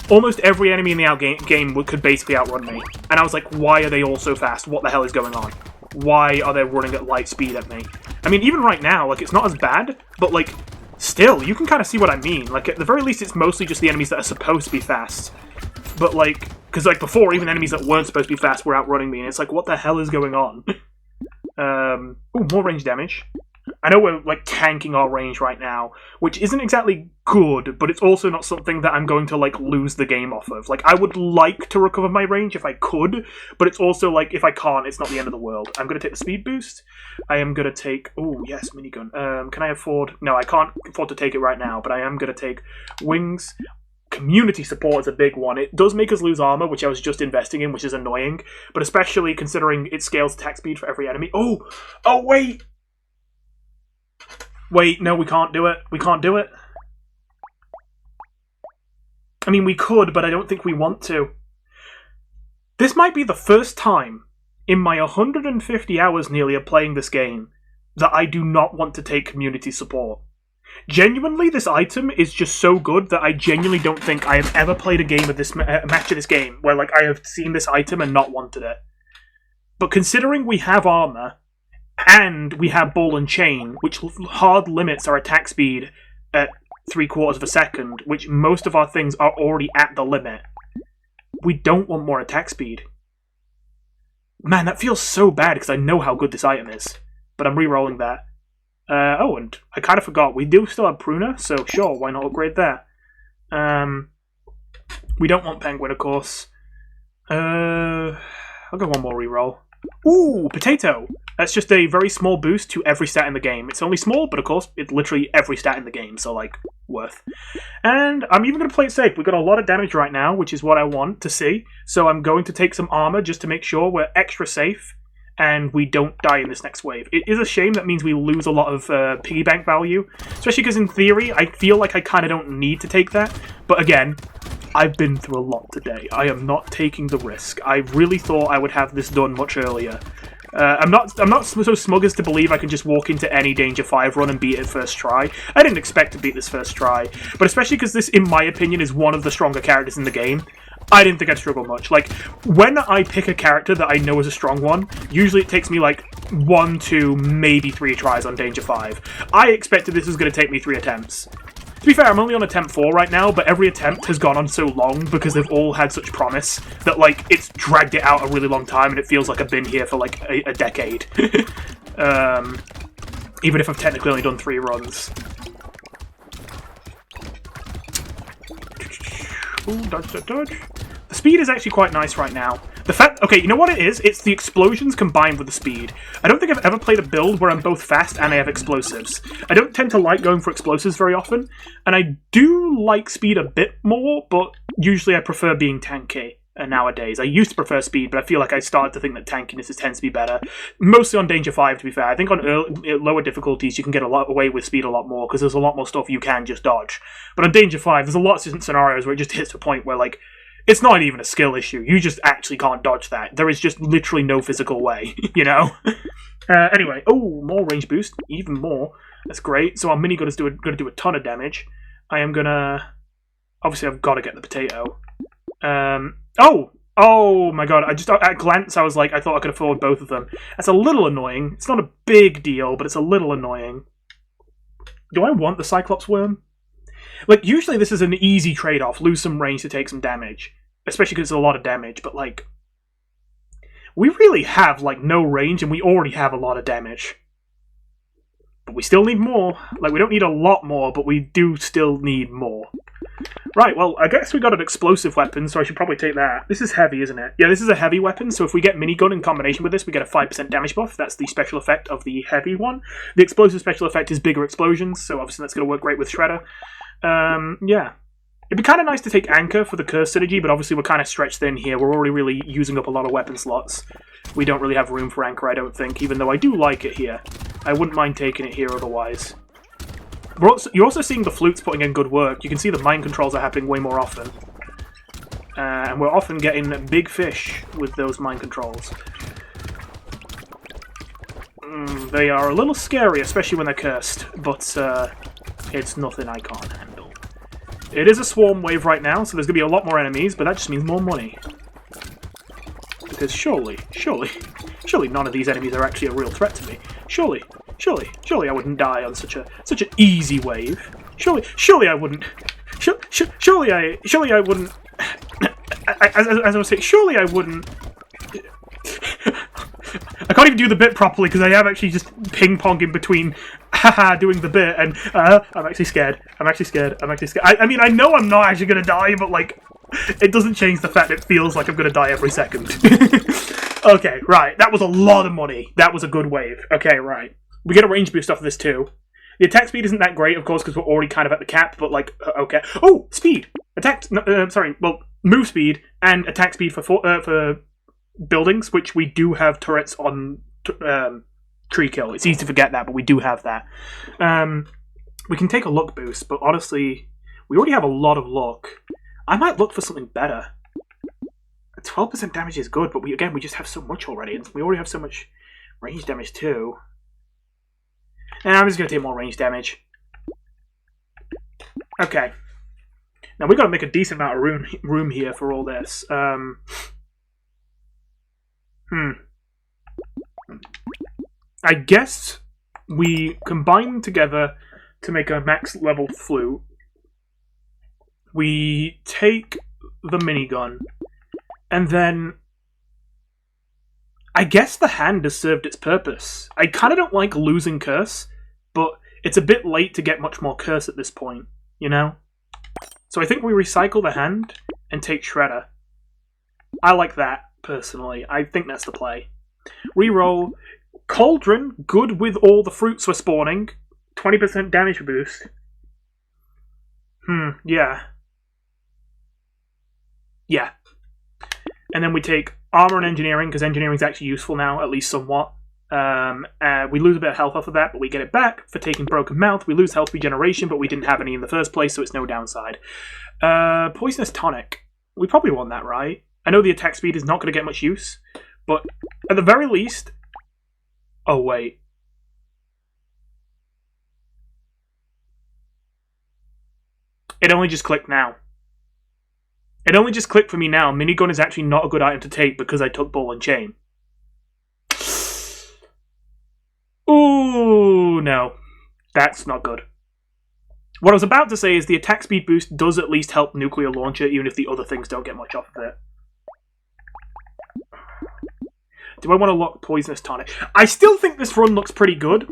Almost every enemy in the game could basically outrun me. And I was like, why are they all so fast? What the hell is going on? Why are they running at light speed at me? I mean, even right now, like, it's not as bad, but, like, still, you can kind of see what I mean. Like, at the very least, it's mostly just the enemies that are supposed to be fast. But, like, because, like, before, even enemies that weren't supposed to be fast were outrunning me, and it's like, what the hell is going on? Ooh, more range damage. I know we're, like, tanking our range right now, which isn't exactly good, but it's also not something that I'm going to, like, lose the game off of. Like, I would like to recover my range if I could, but it's also, like, if I can't, it's not the end of the world. I'm going to take the speed boost. I am going to take... Oh, yes, minigun. Can I afford... No, I can't afford to take it right now, but I am going to take wings. Community support is a big one. It does make us lose armor, which I was just investing in, which is annoying, but especially considering it scales attack speed for every enemy. Oh, wait! Wait, no, we can't do it. We can't do it. I mean, we could, but I don't think we want to. This might be the first time in my 150 hours nearly of playing this game that I do not want to take community support. Genuinely, this item is just so good that I genuinely don't think I have ever played a game of this match of this game where, like, I have seen this item and not wanted it. But considering we have armor, and we have ball and chain, which hard limits our attack speed at 3/4 of a second, which most of our things are already at the limit, we don't want more attack speed. Man, that feels so bad because I know how good this item is. But I'm re-rolling that. Oh, and I kind of forgot, we do still have Pruner, so sure, why not upgrade that? We don't want Penguin, of course. I'll go one more re-roll. Ooh, Brotato! That's just a very small boost to every stat in the game. It's only small, but of course, it's literally every stat in the game, so, like, worth. And I'm even going to play it safe. We've got a lot of damage right now, which is what I want to see. So I'm going to take some armor just to make sure we're extra safe and we don't die in this next wave. It is a shame. That means we lose a lot of piggy bank value, especially because in theory, I feel like I kind of don't need to take that. But again, I've been through a lot today. I am not taking the risk. I really thought I would have this done much earlier. I'm not so smug as to believe I can just walk into any Danger 5 run and beat it first try. I didn't expect to beat this first try, but especially because this, in my opinion, is one of the stronger characters in the game, I didn't think I'd struggle much. Like, when I pick a character that I know is a strong one, usually it takes me like 1, 2, maybe 3 tries on Danger 5. I expected this was going to take me 3 attempts. To be fair, I'm only on attempt 4 right now, but every attempt has gone on so long because they've all had such promise that, like, it's dragged it out a really long time and it feels like I've been here for, like, a decade. Even if I've technically only done 3 runs. Ooh, dodge, dodge, dodge. The speed is actually quite nice right now. The fact... Okay, you know what it is? It's the explosions combined with the speed. I don't think I've ever played a build where I'm both fast and I have explosives. I don't tend to like going for explosives very often, and I do like speed a bit more, but usually I prefer being tanky nowadays. I used to prefer speed, but I feel like I started to think that tankiness tends to be better. Mostly on Danger 5, to be fair. I think on lower difficulties you can get a lot away with speed a lot more, because there's a lot more stuff you can just dodge. But on Danger 5, there's a lot of different scenarios where it just hits a point where, like, it's not even a skill issue. You just actually can't dodge that. There is just literally no physical way, you know? Anyway, oh, more range boost. Even more. That's great. So our minigun is going to do a ton of damage. I am going to... Obviously, I've got to get the potato. Oh my god. At a glance, I was like, I thought I could afford both of them. That's a little annoying. It's not a big deal, but it's a little annoying. Do I want the Cyclops worm? Like, usually this is an easy trade-off. Lose some range to take some damage. Especially because it's a lot of damage, but, like... We really have, like, no range, and we already have a lot of damage. But we still need more. Like, we don't need a lot more, but we do still need more. Right, well, I guess we got an explosive weapon, so I should probably take that. This is heavy, isn't it? Yeah, this is a heavy weapon, so if we get minigun in combination with this, we get a 5% damage buff. That's the special effect of the heavy one. The explosive special effect is bigger explosions, so obviously that's going to work great with Shredder. Yeah. It'd be kind of nice to take Anchor for the curse synergy, but obviously we're kind of stretched thin here. We're already really using up a lot of weapon slots. We don't really have room for Anchor, I don't think, even though I do like it here. I wouldn't mind taking it here otherwise. You're also seeing the flutes putting in good work. You can see the mind controls are happening way more often. And we're often getting big fish with those mind controls. They are a little scary, especially when they're cursed, but it's nothing I can't handle. It is a swarm wave right now, so there's going to be a lot more enemies, but that just means more money. Because surely none of these enemies are actually a real threat to me. Surely I wouldn't die on such an easy wave. Surely I wouldn't. Surely I wouldn't. As I was saying, surely I wouldn't. I can't even do the bit properly because I am actually just ping-ponging between haha doing the bit and I'm actually scared. I'm actually scared. I mean, I know I'm not actually going to die, but like, it doesn't change the fact it feels like I'm going to die every second. Okay, right. That was a lot of money. That was a good wave. Okay, right. We get a range boost off of this too. The attack speed isn't that great, of course, because we're already kind of at the cap, but like, okay. Oh, speed! Move speed and attack speed for buildings, which we do have turrets on tree kill. It's easy to forget that, but we do have that. We can take a luck boost, but honestly, we already have a lot of luck. I might look for something better. 12% damage is good, but we just have so much already, and we already have so much range damage too. And I'm just going to take more range damage. Okay. Now we've got to make a decent amount of room here for all this. I guess we combine together to make a max level flute. We take the minigun, and then I guess the hand has served its purpose. I kind of don't like losing curse, but it's a bit late to get much more curse at this point, you know? So I think we recycle the hand and take Shredder. I like that, personally. I think that's the play. Reroll. Cauldron, good with all the fruits we're spawning. 20% damage boost. Yeah. Yeah. And then we take Armor and Engineering, because Engineering is actually useful now, at least somewhat. We lose a bit of health off of that, but we get it back for taking Broken Mouth. We lose health regeneration, but we didn't have any in the first place, so it's no downside. Poisonous Tonic. We probably want that, right? I know the attack speed is not going to get much use, but at the very least... Oh, wait. It only just clicked now. It only just clicked for me now. Minigun is actually not a good item to take because I took Ball and Chain. Ooh, no. That's not good. What I was about to say is the attack speed boost does at least help Nuclear Launcher, even if the other things don't get much off of it. Do I want to lock Poisonous Tonic? I still think this run looks pretty good.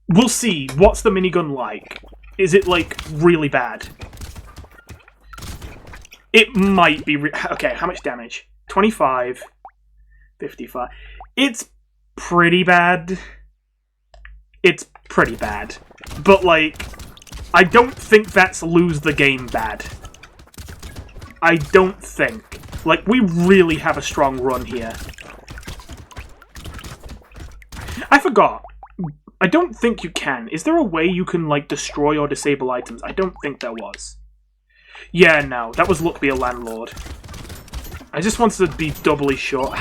We'll see. What's the minigun like? Is it, like, really bad? It might be... Okay, how much damage? 25. 55. It's pretty bad. It's pretty bad. But, like, I don't think that's lose the game bad. I don't think. Like, we really have a strong run here. I forgot. I don't think you can. Is there a way you can, like, destroy or disable items? I don't think there was. Yeah, no. That was Luck Be a Landlord. I just wanted to be doubly sure.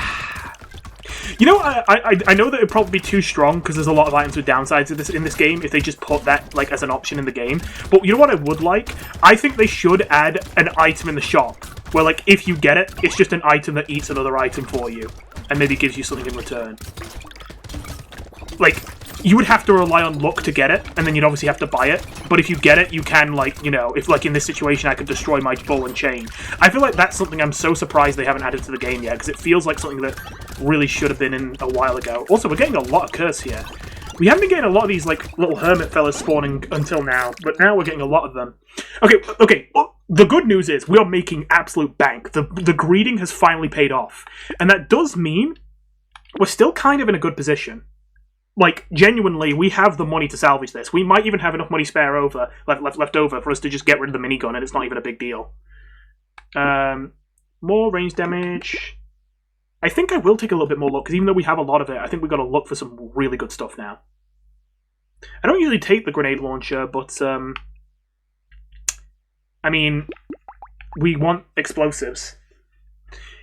You know, I know that it'd probably be too strong because there's a lot of items with downsides in this game if they just put that, like, as an option in the game. But you know what I would like? I think they should add an item in the shop where, like, if you get it, it's just an item that eats another item for you and maybe gives you something in return. Like, you would have to rely on luck to get it, and then you'd obviously have to buy it. But if you get it, you can, like, you know, if, like, in this situation, I could destroy my Ball and Chain. I feel like that's something I'm so surprised they haven't added to the game yet, because it feels like something that really should have been in a while ago. Also, we're getting a lot of curse here. We haven't been getting a lot of these, like, little hermit fellas spawning until now, but now we're getting a lot of them. Okay, well, the good news is we are making absolute bank. The greeding has finally paid off. And that does mean we're still kind of in a good position. Like, genuinely, we have the money to salvage this. We might even have enough money left over for us to just get rid of the minigun, and it's not even a big deal. More range damage. I think I will take a little bit more luck, because even though we have a lot of it, I think we've got to look for some really good stuff now. I don't usually take the grenade launcher, but, I mean, we want explosives.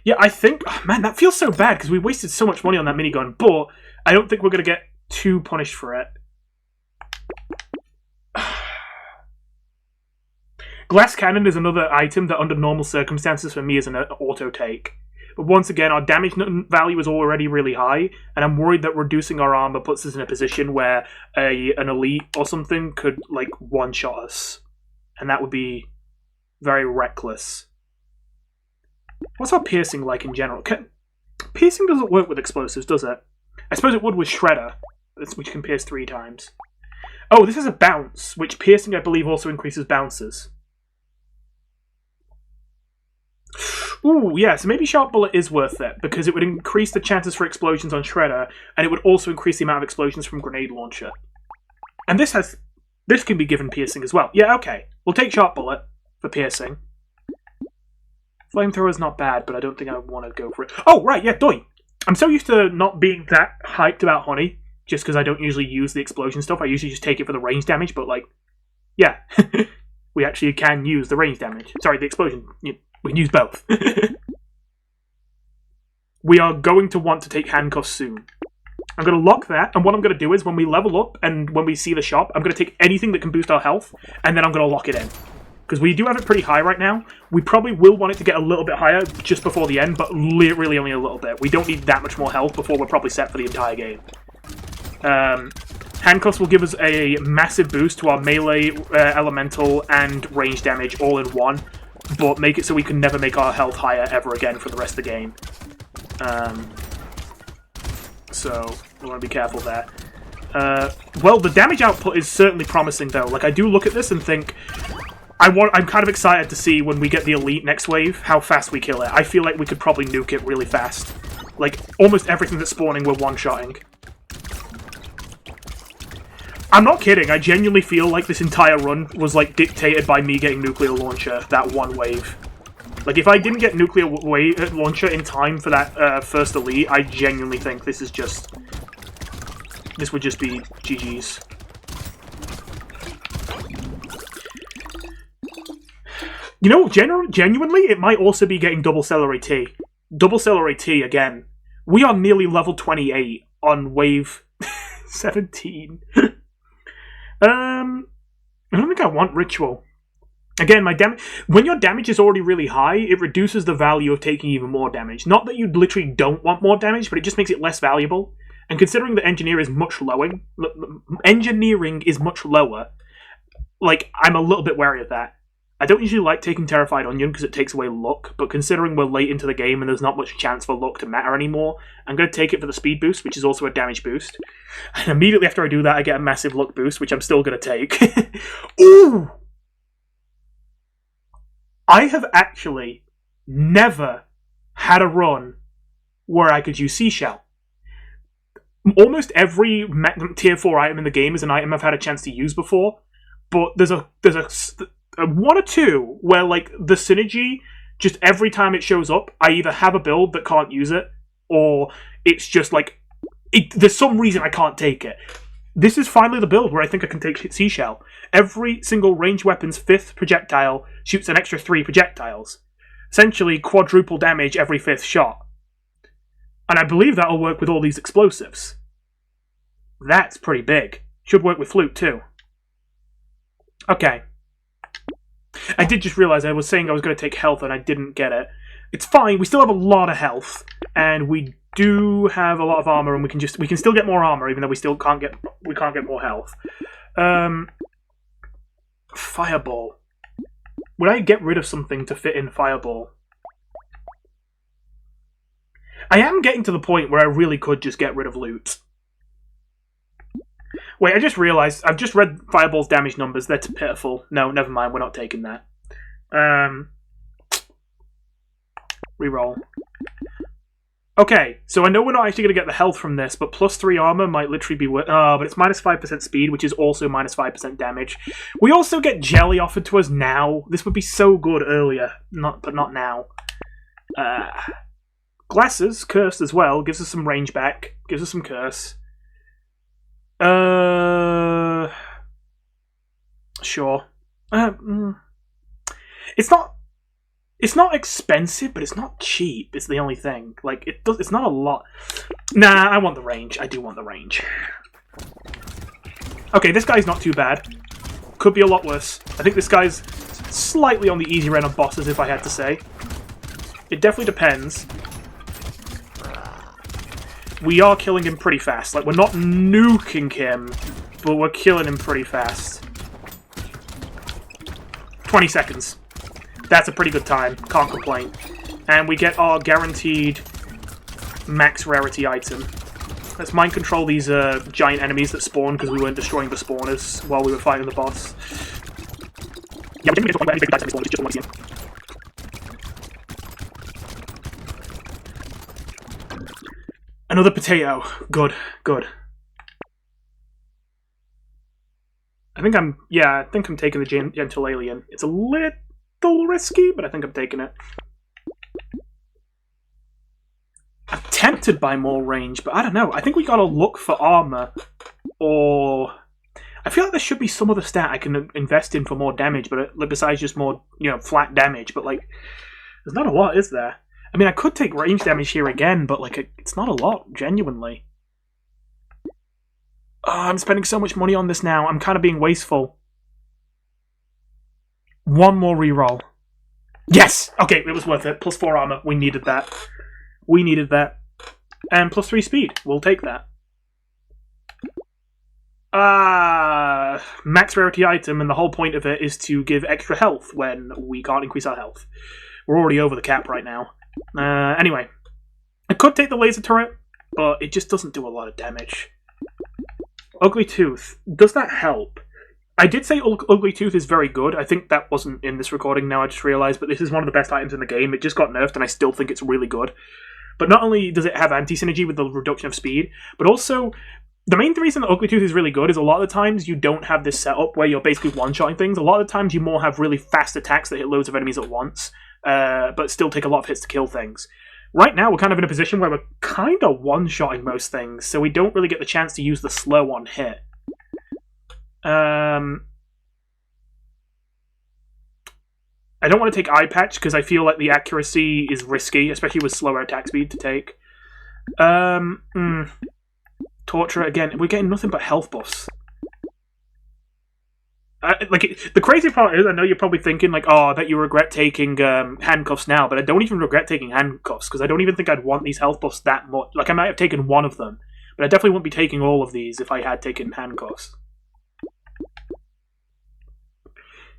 Yeah, I think... Oh, man, that feels so bad because we wasted so much money on that minigun, but I don't think we're going to get too punished for it. Glass cannon is another item that under normal circumstances for me is an auto take. But once again, our damage value is already really high, and I'm worried that reducing our armor puts us in a position where an elite or something could, like, one-shot us. And that would be very reckless. What's our piercing like in general? Piercing doesn't work with explosives, does it? I suppose it would with Shredder, which can pierce 3 times. Oh, this is a bounce, which piercing, I believe, also increases bounces. Ooh, yeah, so maybe Sharp Bullet is worth it, because it would increase the chances for explosions on Shredder, and it would also increase the amount of explosions from Grenade Launcher. And this can be given piercing as well. Yeah, okay. We'll take Sharp Bullet for piercing. Flamethrower is not bad, but I don't think I want to go for it. Oh, right, yeah, Doi. I'm so used to not being that hyped about Honey, just because I don't usually use the explosion stuff. I usually just take it for the range damage, but, like, yeah. We actually can use the range damage. Sorry, the explosion. We can use both. We are going to want to take handcuffs soon. I'm going to lock that, and what I'm going to do is when we level up and when we see the shop, I'm going to take anything that can boost our health, and then I'm going to lock it in. Because we do have it pretty high right now. We probably will want it to get a little bit higher just before the end, but really only a little bit. We don't need that much more health before we're probably set for the entire game. Handcuffs will give us a massive boost to our melee, elemental, and range damage all in one, but make it so we can never make our health higher ever again for the rest of the game. So we want to be careful there. Well, the damage output is certainly promising, though. Like, I do look at this and think... I'm kind of excited to see when we get the Elite next wave, how fast we kill it. I feel like we could probably nuke it really fast. Like, almost everything that's spawning we're one-shotting. I'm not kidding, I genuinely feel like this entire run was, like, dictated by me getting Nuclear Launcher, that one wave. Like, if I didn't get Nuclear Launcher in time for that first Elite, I genuinely think this is just... This would just be GG's. You know, genuinely, it might also be getting Double Celery Tea. Double Celery Tea, again. We are nearly level 28 on wave 17. I don't think I want Ritual. Again, when your damage is already really high, it reduces the value of taking even more damage. Not that you literally don't want more damage, but it just makes it less valuable. And considering that engineering is much lower, like, I'm a little bit wary of that. I don't usually like taking Terrified Onion because it takes away luck, but considering we're late into the game and there's not much chance for luck to matter anymore, I'm going to take it for the speed boost, which is also a damage boost. And immediately after I do that, I get a massive luck boost, which I'm still going to take. Ooh! I have actually never had a run where I could use Seashell. Almost every tier 4 item in the game is an item I've had a chance to use before, but there's a one or two where, like, the synergy, just every time it shows up, I either have a build that can't use it, or it's just, like, there's some reason I can't take it. This is finally the build where I think I can take Seashell. Every single ranged weapon's 5th projectile shoots an extra 3 projectiles. Essentially, quadruple damage every 5th shot. And I believe that'll work with all these explosives. That's pretty big. Should work with Flute, too. Okay. I did just realize I was saying I was going to take health and I didn't get it. It's fine, we still have a lot of health, and we do have a lot of armor, and we can still get more armor, even though we can't get more health. Fireball. Would I get rid of something to fit in Fireball? I am getting to the point where I really could just get rid of loot. Wait, I just realised, I've just read Fireball's damage numbers, they're pitiful. No, never mind, we're not taking that. Reroll. Okay, so I know we're not actually going to get the health from this, but plus 3 armor might literally be worth... Oh, but it's minus 5% speed, which is also minus 5% damage. We also get Jelly offered to us now. This would be so good earlier, but not now. Glasses, cursed as well, gives us some range back, gives us some curse. Sure. It's not It's not expensive, but it's not cheap. It's the only thing. Like, it's not a lot. Nah, I want the range. I do want the range. Okay, this guy's not too bad. Could be a lot worse. I think this guy's slightly on the easier end of bosses, if I had to say. It definitely depends. We are killing him pretty fast. Like, we're not nuking him, but we're killing him pretty fast. 20 seconds. That's a pretty good time. Can't complain. And we get our guaranteed max rarity item. Let's mind control these giant enemies that spawn because we weren't destroying the spawners while we were fighting the boss. Yeah, we didn't get to the point where any big dice spawn, just want to see him. Another potato. Good, good. I think I'm taking the gentle alien. It's a little risky, but I think I'm taking it. I'm tempted by more range, but I don't know. I think we gotta look for armor, or I feel like there should be some other stat I can invest in for more damage, but besides just more, flat damage. But like, there's not a lot, is there? I mean, I could take range damage here again, but like, it's not a lot, genuinely. Oh, I'm spending so much money on this now. I'm kind of being wasteful. One more reroll. Yes! Okay, it was worth it. Plus 4 armor. We needed that. We needed that. And plus 3 speed. We'll take that. Max rarity item, and the whole point of it is to give extra health when we can't increase our health. We're already over the cap right now. Anyway. I could take the laser turret, but it just doesn't do a lot of damage. Ugly Tooth. Does that help? I did say Ugly Tooth is very good. I think that wasn't in this recording now, I just realised, but this is one of the best items in the game. It just got nerfed, and I still think it's really good. But not only does it have anti-synergy with the reduction of speed, but also, the main reason that Ugly Tooth is really good is a lot of the times you don't have this setup where you're basically one-shotting things. A lot of the times you more have really fast attacks that hit loads of enemies at once, but still take a lot of hits to kill things. Right now, we're kind of in a position where we're kind of one-shotting most things, so we don't really get the chance to use the slow on hit. I don't want to take Eye Patch because I feel like the accuracy is risky, especially with slower attack speed to take. Torture again. We're getting nothing but health buffs. The crazy part is, I know you're probably thinking, like, oh, I bet you regret taking handcuffs now, but I don't even regret taking handcuffs, because I don't even think I'd want these health buffs that much. Like, I might have taken one of them, but I definitely wouldn't be taking all of these if I had taken handcuffs.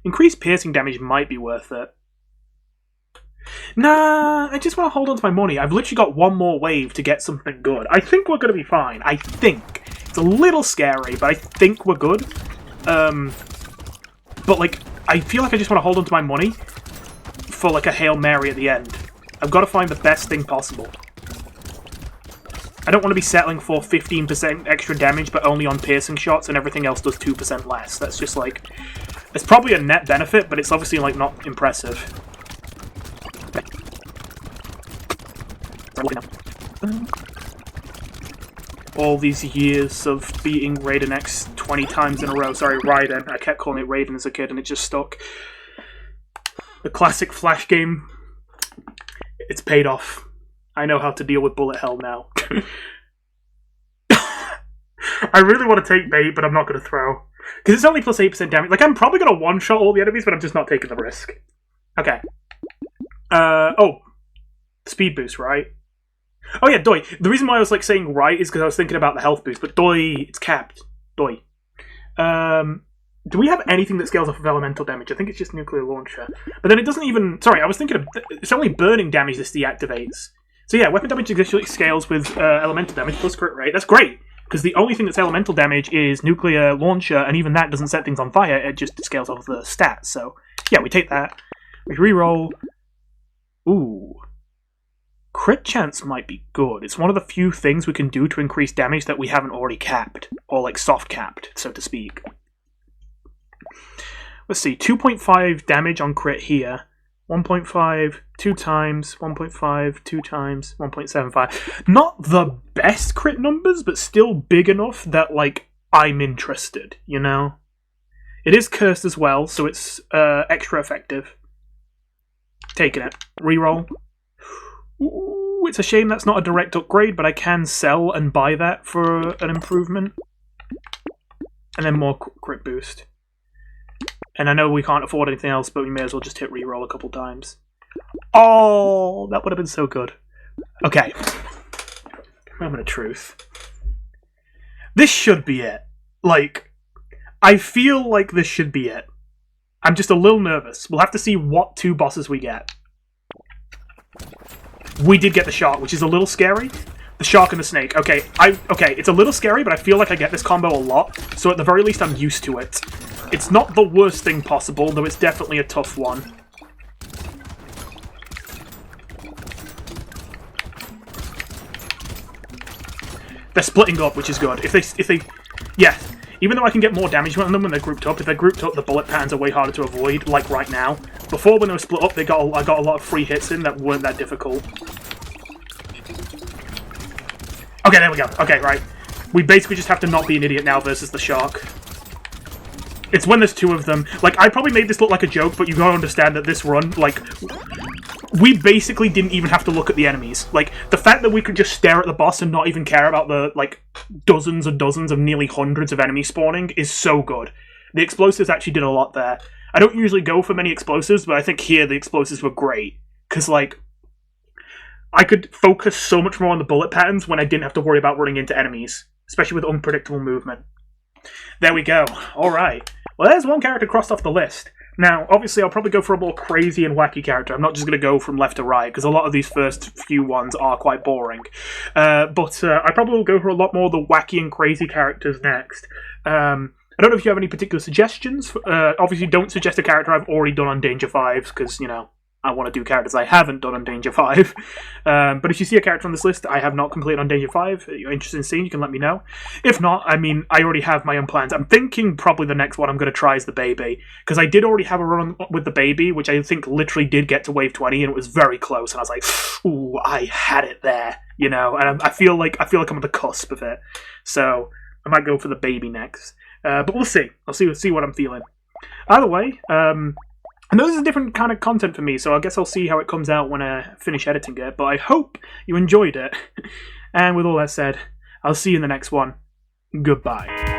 Increased piercing damage might be worth it. Nah, I just want to hold on to my money. I've literally got one more wave to get something good. I think we're going to be fine. I think. It's a little scary, but I think we're good. But, like, I feel like I just want to hold on to my money for, like, a Hail Mary at the end. I've got to find the best thing possible. I don't want to be settling for 15% extra damage, but only on piercing shots, and everything else does 2% less. That's just, like... It's probably a net benefit, but it's obviously, like, not impressive. All these years of beating Raiden X 20 times in a row. Sorry, Raiden. I kept calling it Raiden as a kid, and it just stuck. The classic Flash game. It's paid off. I know how to deal with bullet hell now. I really want to take bait, but I'm not going to throw. Because it's only plus 8% damage. Like, I'm probably going to one-shot all the enemies, but I'm just not taking the risk. Okay. Oh. Speed boost, right? Oh yeah, Doi. The reason why I was like saying right is because I was thinking about the health boost, but Doi, it's capped. Doi. Do we have anything that scales off of elemental damage? I think it's just nuclear launcher. But then it doesn't even... Sorry, I was thinking of... It's only burning damage this deactivates. So yeah, weapon damage actually scales with elemental damage plus crit rate. That's great, because the only thing that's elemental damage is nuclear launcher, and even that doesn't set things on fire, it just scales off of the stats. So yeah, we take that. We reroll. Ooh. Crit chance might be good. It's one of the few things we can do to increase damage that we haven't already capped. Or, like, soft capped, so to speak. Let's see. 2.5 damage on crit here. 1.5, 2 times. 1.5, 2 times. 1.75. Not the best crit numbers, but still big enough that, like, I'm interested, you know? It is cursed as well, so it's extra effective. Taking it. Reroll. Ooh, it's a shame that's not a direct upgrade, but I can sell and buy that for an improvement. And then more crit boost. And I know we can't afford anything else, but we may as well just hit reroll a couple times. Oh, that would have been so good. Okay. Moment of truth. This should be it. Like, I feel like this should be it. I'm just a little nervous. We'll have to see what 2 bosses we get. We did get the shark, which is a little scary. The shark and the snake. Okay, it's a little scary, but I feel like I get this combo a lot, so at the very least I'm used to it. It's not the worst thing possible, though it's definitely a tough one. They're splitting up, which is good. If they, yeah. Even though I can get more damage on them when they're grouped up, if they're grouped up, the bullet patterns are way harder to avoid, like right now. Before, when they were split up, I got a lot of free hits in that weren't that difficult. Okay, there we go. Okay, right. We basically just have to not be an idiot now versus the shark. It's when there's 2 of them. Like, I probably made this look like a joke, but you gotta understand that this run, like, we basically didn't even have to look at the enemies. Like, the fact that we could just stare at the boss and not even care about the, like, dozens and dozens of nearly hundreds of enemies spawning is so good. The explosives actually did a lot there. I don't usually go for many explosives, but I think here the explosives were great. Because, like, I could focus so much more on the bullet patterns when I didn't have to worry about running into enemies. Especially with unpredictable movement. There we go. Alright. Well, there's one character crossed off the list. Now, obviously, I'll probably go for a more crazy and wacky character. I'm not just going to go from left to right, because a lot of these first few ones are quite boring. But I probably will go for a lot more of the wacky and crazy characters next. I don't know if you have any particular suggestions. Obviously, don't suggest a character I've already done on Danger 5, because, you know, I want to do characters I haven't done on Danger 5. But if you see a character on this list I have not completed on Danger 5, you're interested in seeing, you can let me know. If not, I mean, I already have my own plans. I'm thinking probably the next one I'm going to try is the baby. Because I did already have a run with the baby, which I think literally did get to wave 20, and it was very close. And I was like, ooh, I had it there, you know? And I feel like I'm on the cusp of it. So I might go for the baby next. But we'll see. I'll see what I'm feeling. Either way, I know this is a different kind of content for me, so I guess I'll see how it comes out when I finish editing it, but I hope you enjoyed it. And with all that said, I'll see you in the next one. Goodbye.